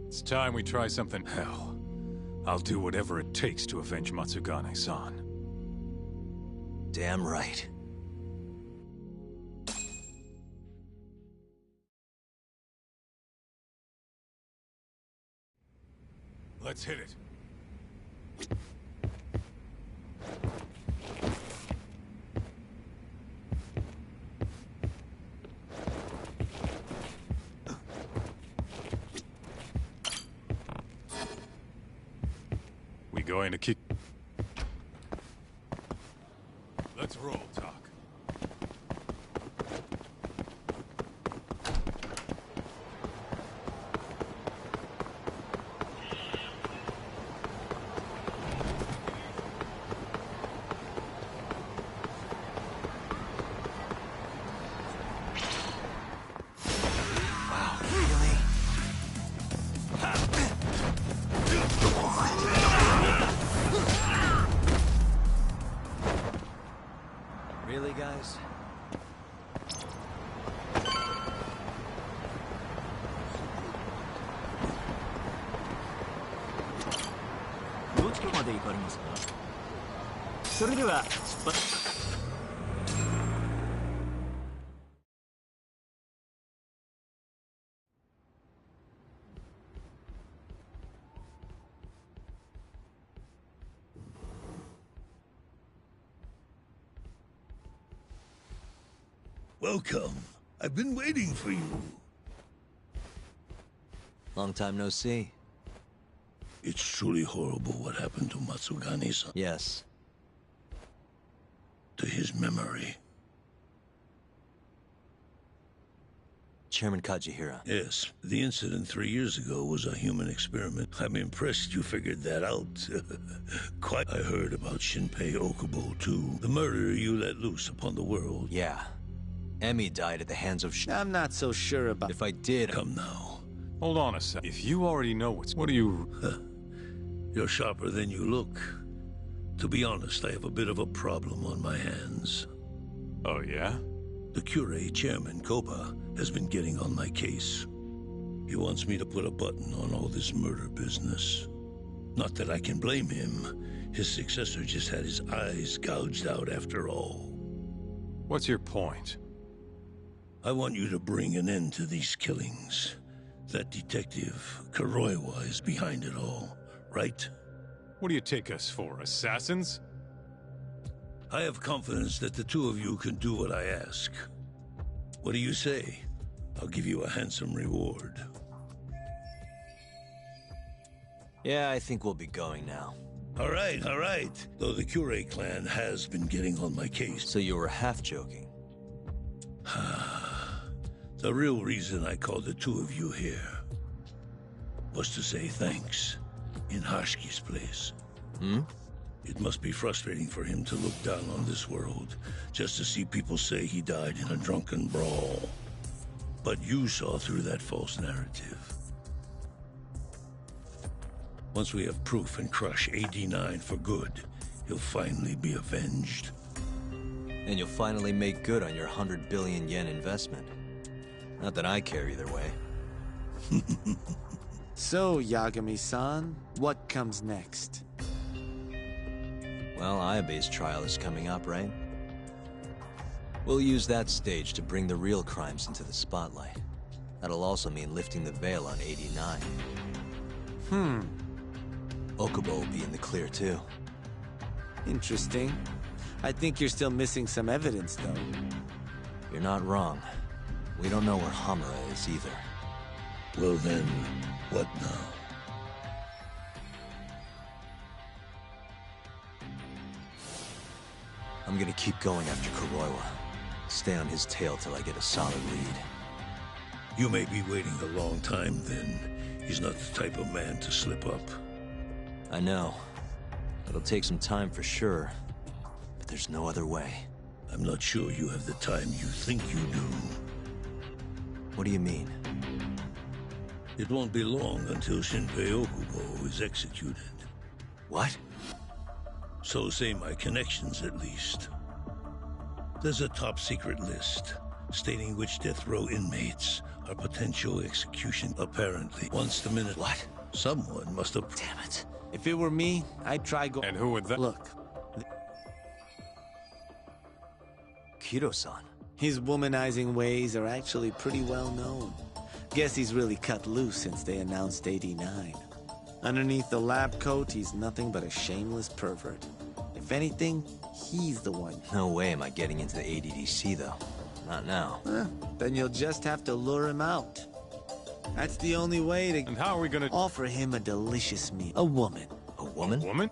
It's time we try something. Hell, I'll do whatever it takes to avenge Matsugane-san. Damn right. Let's hit it. We going to kick... Let's roll, Talk. Really, guys? Welcome. I've been waiting for you. Long time no see. It's truly horrible what happened to Matsugane-san. Yes. To his memory. Chairman Kajihira. Yes, the incident 3 years ago was a human experiment. I'm impressed you figured that out. Quite. I heard about Shinpei Okubo, too. The murderer you let loose upon the world. Yeah. Emmy died at the hands of I'm not so sure about... If I did... Come now. Hold on a sec. If you already know what do you... You're sharper than you look. To be honest, I have a bit of a problem on my hands. Oh, yeah? The Cure chairman, Koba, has been getting on my case. He wants me to put a button on all this murder business. Not that I can blame him. His successor just had his eyes gouged out after all. What's your point? I want you to bring an end to these killings. That detective, Kuroiwa, is behind it all, right? What do you take us for, assassins? I have confidence that the two of you can do what I ask. What do you say? I'll give you a handsome reward. Yeah, I think we'll be going now. All right, all right. Though the Cure clan has been getting on my case. So you were half joking? The real reason I called the two of you here was to say thanks in Hashki's place. Hmm? It must be frustrating for him to look down on this world, just to see people say he died in a drunken brawl. But you saw through that false narrative. Once we have proof and crush AD9 for good, he'll finally be avenged. And you'll finally make good on your 100 billion yen investment. Not that I care either way. So, Yagami-san, what comes next? Well, Ayabe's trial is coming up, right? We'll use that stage to bring the real crimes into the spotlight. That'll also mean lifting the veil on 89. Okubo will be in the clear, too. Interesting. I think you're still missing some evidence, though. You're not wrong. We don't know where Hamura is, either. Well then, what now? I'm gonna keep going after Kuroiwa. Stay on his tail till I get a solid lead. You may be waiting a long time then. He's not the type of man to slip up. I know. It'll take some time for sure. But there's no other way. I'm not sure you have the time you think you do. What do you mean? It won't be long until Shinpei Okubo is executed. What? So say my connections, at least. There's a top-secret list stating which death row inmates are potential execution. Apparently, once the minute... What? Someone must have... Damn it. If it were me, I'd try go... And who would that... Look. Kido-san. His womanizing ways are actually pretty well known. Guess he's really cut loose since they announced 89. Underneath the lab coat, he's nothing but a shameless pervert. If anything, he's the one. No way am I getting into the ADDC, though. Not now. Then you'll just have to lure him out. That's the only way to... And how are we gonna... Offer him a delicious meal. A woman. A woman? A woman?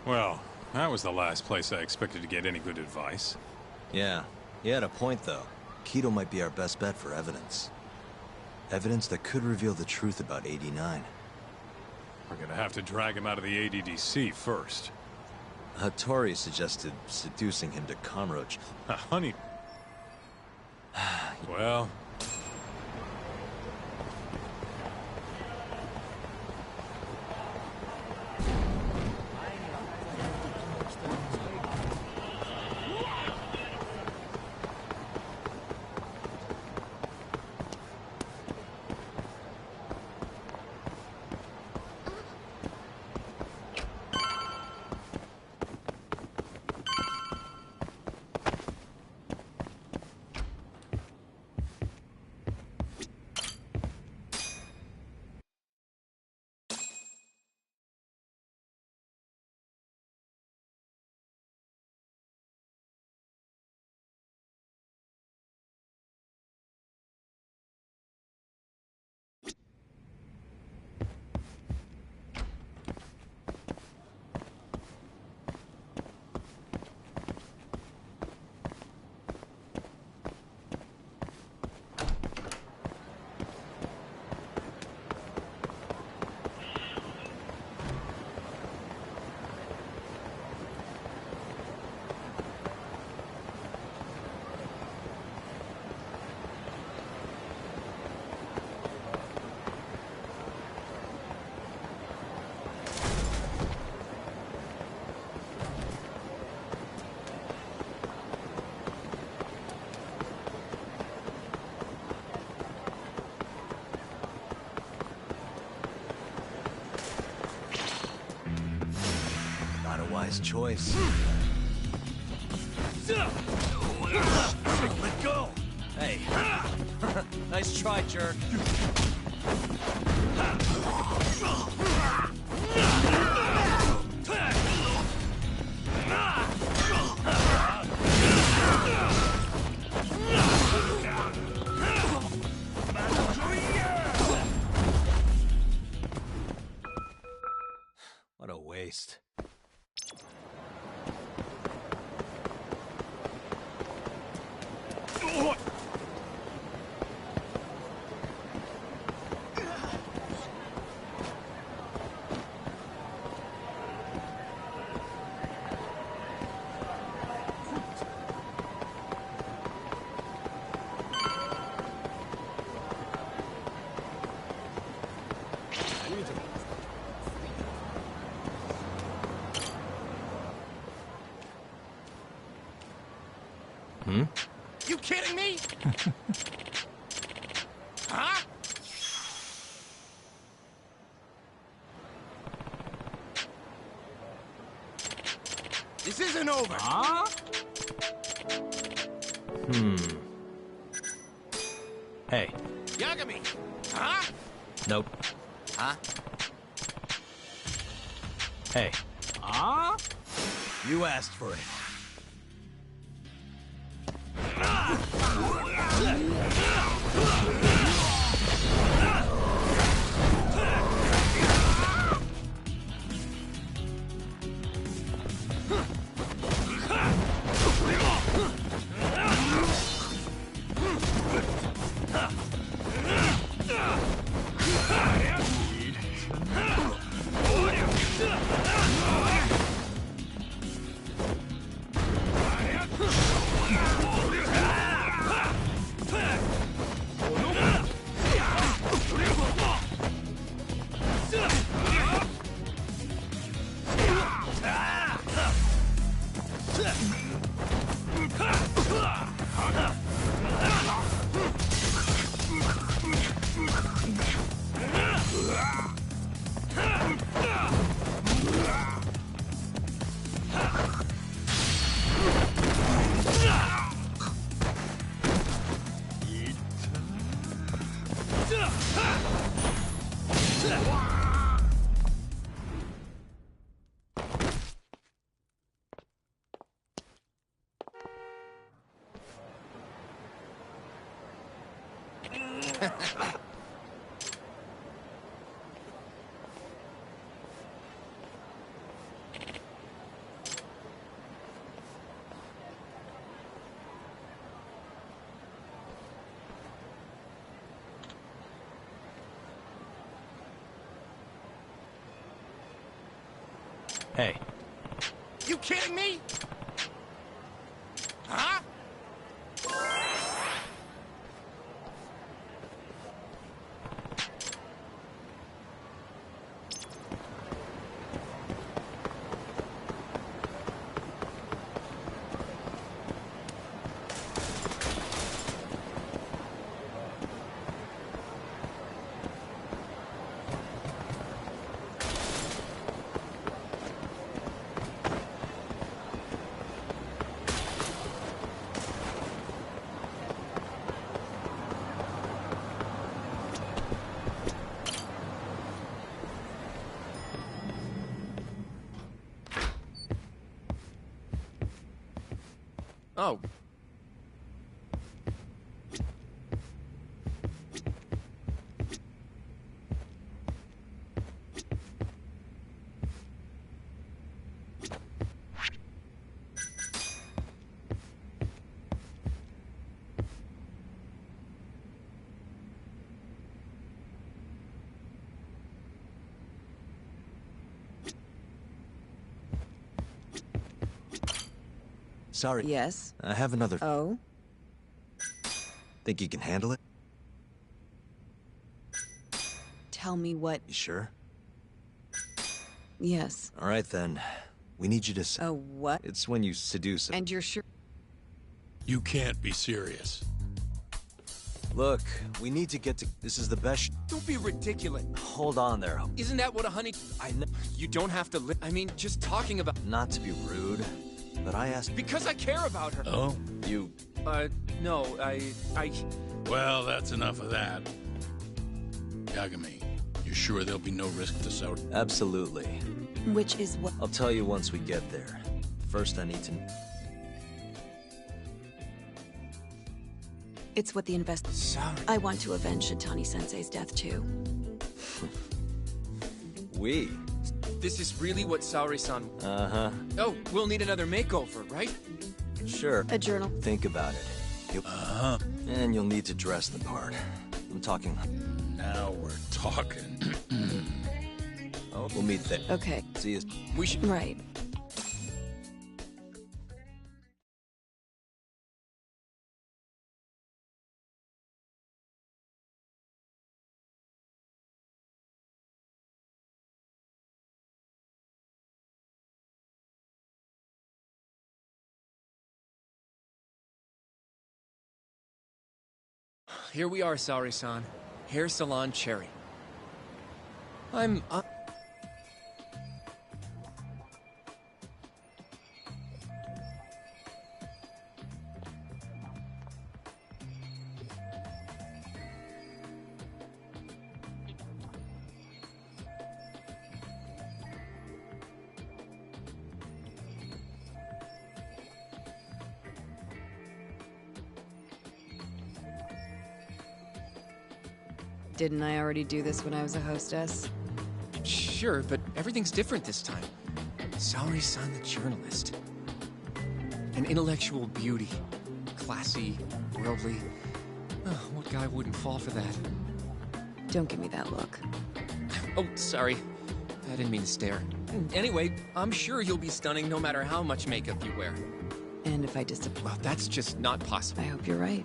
Well, that was the last place I expected to get any good advice. Yeah, he had a point, though. Kido might be our best bet for evidence. Evidence that could reveal the truth about 89. We're gonna have to drag him out of the ADDC first. Hattori suggested seducing him to Kamurocho. Honey. Well... wise choice. Let go! Hey. Nice try, jerk. What a waste. Hmm? You kidding me? Huh? This isn't over. Huh? Hey. Yagami! Huh? Nope. Huh? Hey. Huh? You asked for it. Hey. You kidding me? Huh? Oh. Sorry. Yes? I have another... Oh? Think you can handle it? Tell me what... You sure? Yes. All right, then. We need you to... Oh, what? It's when you seduce... And you're sure... You can't be serious. Look, we need to get to... This is the best... Don't be ridiculous. Hold on there. Isn't that what a honey... I know... You don't have to I mean, just talking about... Not to be rude, but I asked... Because I care about her. Oh? You... No, I... Well, that's enough of that. Yagami, you sure there'll be no risk to Saur? Absolutely. Which is what? I'll tell you once we get there. First, I need to... It's what the Sorry. I want to avenge Shitani-sensei's death, too. We? This is really what Saori-san... Uh-huh. Oh, we'll need another makeover, right? Sure. A journal. Think about it. Uh-huh. And you'll need to dress the part. I'm talking... Now we're talking. Oh, we'll meet there. Okay. See you... We should... Right. Here we are, Saori-san. Hair Salon Cherry. I'm... Didn't I already do this when I was a hostess? Sure, but everything's different this time. Saori-san the journalist. An intellectual beauty. Classy, worldly. Oh, what guy wouldn't fall for that? Don't give me that look. Oh, sorry. I didn't mean to stare. Anyway, I'm sure you'll be stunning no matter how much makeup you wear. And if I disappoint... Well, that's just not possible. I hope you're right.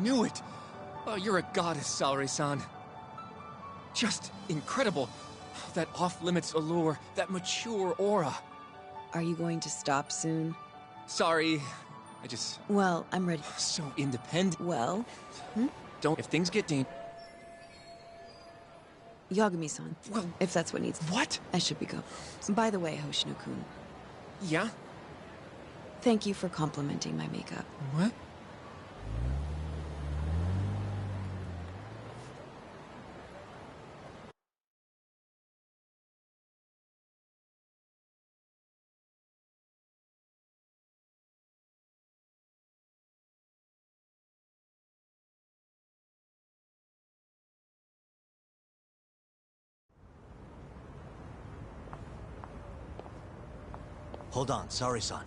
Knew it! Oh, you're a goddess, Saori-san. Just incredible. That off-limits allure, that mature aura. Are you going to stop soon? Sorry, I just... Well, I'm ready. So independent. Well? Don't... If things get dangerous... Yagami-san. Well... If that's what needs... What? I should be go. By the way, Hoshino-kun. Yeah? Thank you for complimenting my makeup. What? Hold on, sorry-san.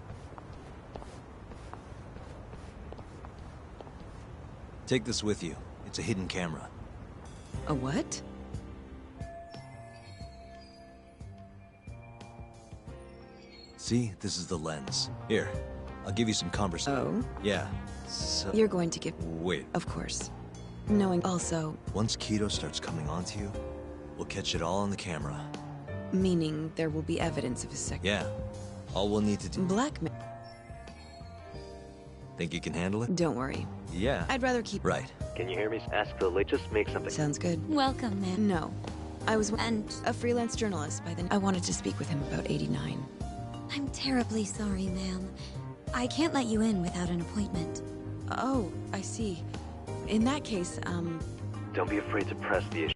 Take this with you. It's a hidden camera. A what? See, this is the lens. Here, I'll give you some conversation. Oh? Yeah, so... You're going to give... Wait. Of course. Knowing also... Once Kido starts coming onto you, we'll catch it all on the camera. Meaning there will be evidence of his sex... Yeah. All we'll need to do... Blackmail. Think you can handle it? Don't worry. Yeah. I'd rather keep... Right. Can you hear me? Ask Phil, just make something. Sounds good. Welcome, ma'am. No. I was... And a freelance journalist by then. I wanted to speak with him about 89. I'm terribly sorry, ma'am. I can't let you in without an appointment. Oh, I see. In that case, Don't be afraid to press the issue.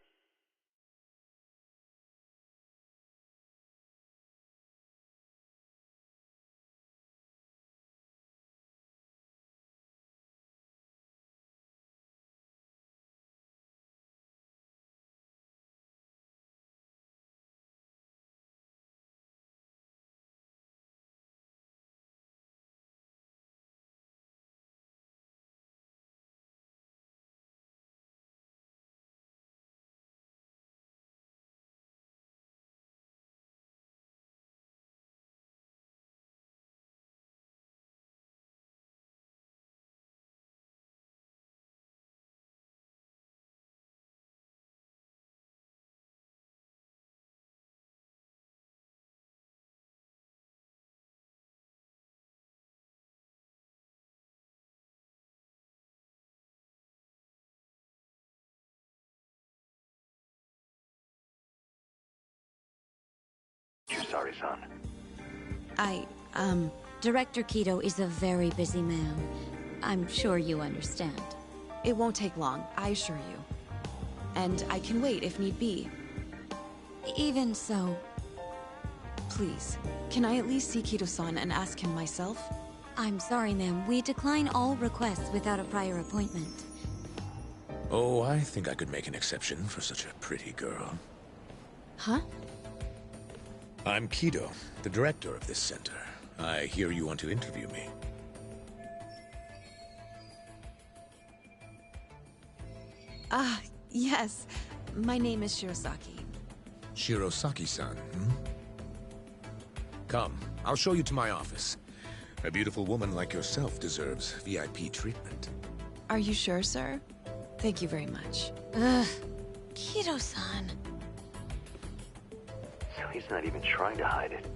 Sorry, son. Director Kido is a very busy man. I'm sure you understand. It won't take long, I assure you. And I can wait if need be. Even so... Please, can I at least see Kido-san and ask him myself? I'm sorry, ma'am. We decline all requests without a prior appointment. Oh, I think I could make an exception for such a pretty girl. Huh? I'm Kido, the director of this center. I hear you want to interview me. Ah, yes. My name is Shirosaki. Shirosaki-san, hmm? Come, I'll show you to my office. A beautiful woman like yourself deserves VIP treatment. Are you sure, sir? Thank you very much. Ugh. Kido-san. So he's not even trying to hide it.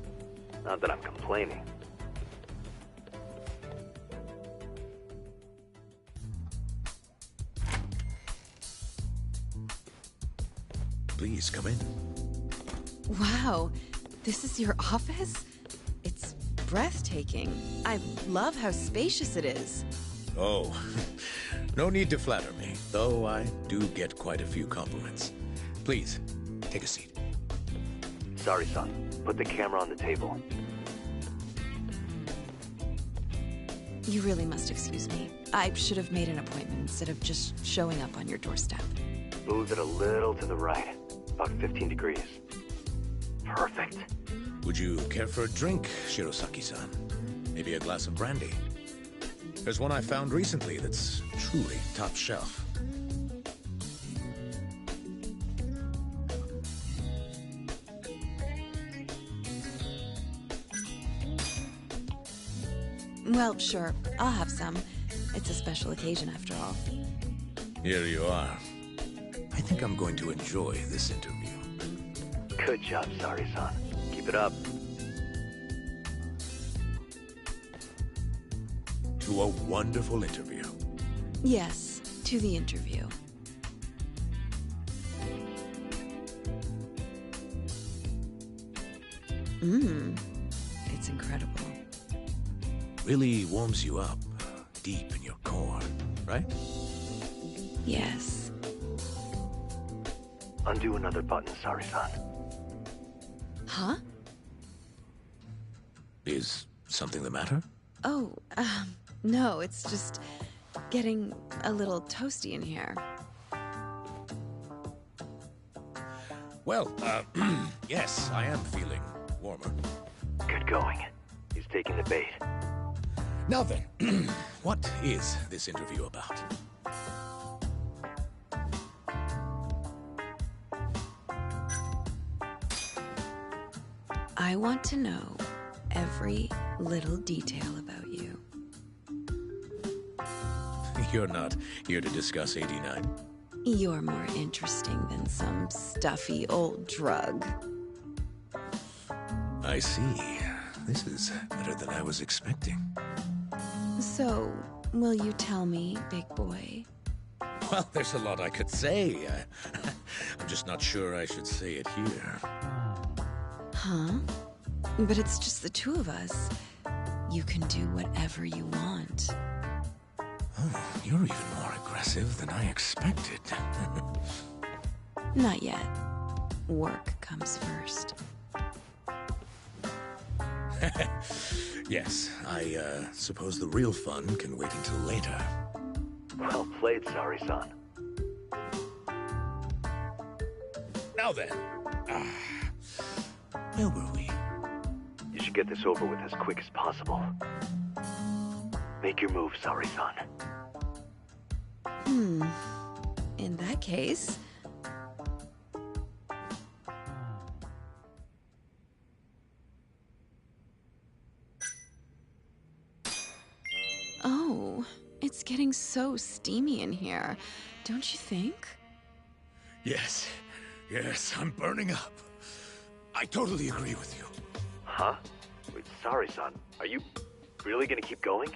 Not that I'm complaining. Please, come in. Wow, this is your office? It's breathtaking. I love how spacious it is. Oh, no need to flatter me, though I do get quite a few compliments. Please, take a seat. Sorry, son. Put the camera on the table. You really must excuse me. I should have made an appointment instead of just showing up on your doorstep. Move it a little to the right. About 15 degrees. Perfect. Would you care for a drink, Shirosaki-san? Maybe a glass of brandy? There's one I found recently that's truly top shelf. Well, sure. I'll have some. It's a special occasion after all. Here you are. I think I'm going to enjoy this interview. Good job, sorry, son. Keep it up. To a wonderful interview. Yes, to the interview. It's incredible. Really warms you up, deep in your core, right? Yes. Undo another button, sorry, son. Huh? Is something the matter? Oh, no, it's just getting a little toasty in here. Well, yes, I am feeling warmer. Good going. just taking the bait. Now then, what is this interview about? I want to know every little detail about you. You're not here to discuss 89? You're more interesting than some stuffy old drug. I see. This is better than I was expecting. So, will you tell me, big boy? Well, there's a lot I could say. I'm just not sure I should say it here. Huh? But it's just the two of us. You can do whatever you want. Oh, you're even more aggressive than I expected. Not yet. Work comes first. Yes, I suppose the real fun can wait until later. Well played, Sari-san. Now then, where were we? You should get this over with as quick as possible. Make your move, Sari-san. In that case... Oh, it's getting so steamy in here, don't you think? Yes, I'm burning up. I totally agree with you. Huh? Wait, Sari-san, are you really gonna keep going?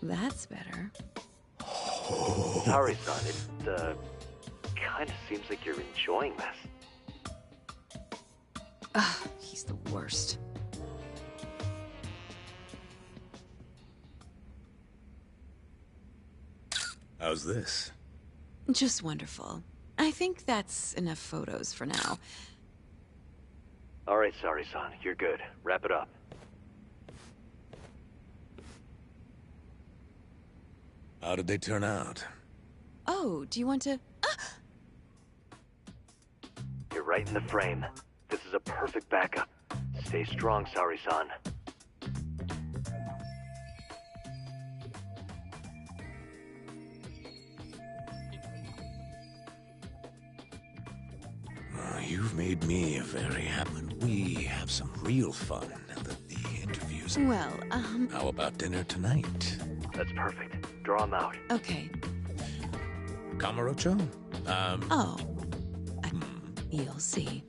That's better. Sari-san, it, kinda seems like you're enjoying this. He's the worst. How's this? Just wonderful. I think that's enough photos for now. Alright, Sari-san, you're good. Wrap it up. How did they turn out? Oh, do you want to... You're right in the frame. This is a perfect backup. Stay strong, Sari-san. You've made me very happy. We have some real fun now that the interviews... Well, How about dinner tonight? That's perfect. Draw him out. Okay. Kamurocho? You'll see.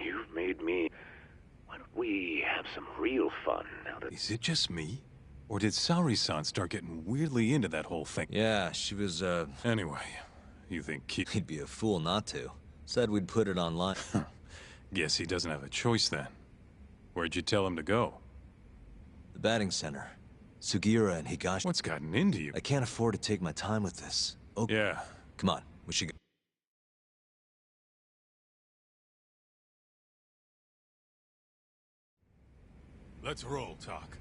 You've made me... Why don't we have some real fun now that... Is it just me? Or did Sari-san start getting weirdly into that whole thing? Yeah, she was, Anyway, you think he'd be a fool not to. Said we'd put it online. Guess he doesn't have a choice then. Where'd you tell him to go? The batting center. Sugiura and Higashi. What's gotten into you? I can't afford to take my time with this. Okay. Yeah. Come on, we should go. Let's roll, Talk.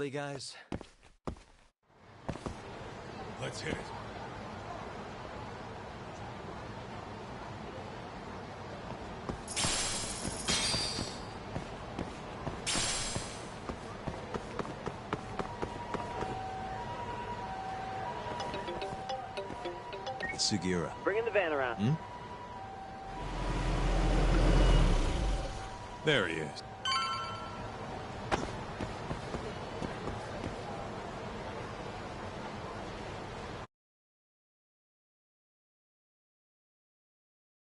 early, guys? Let's hit it. It's Sugira. Bringing the van around. Hmm? There he is.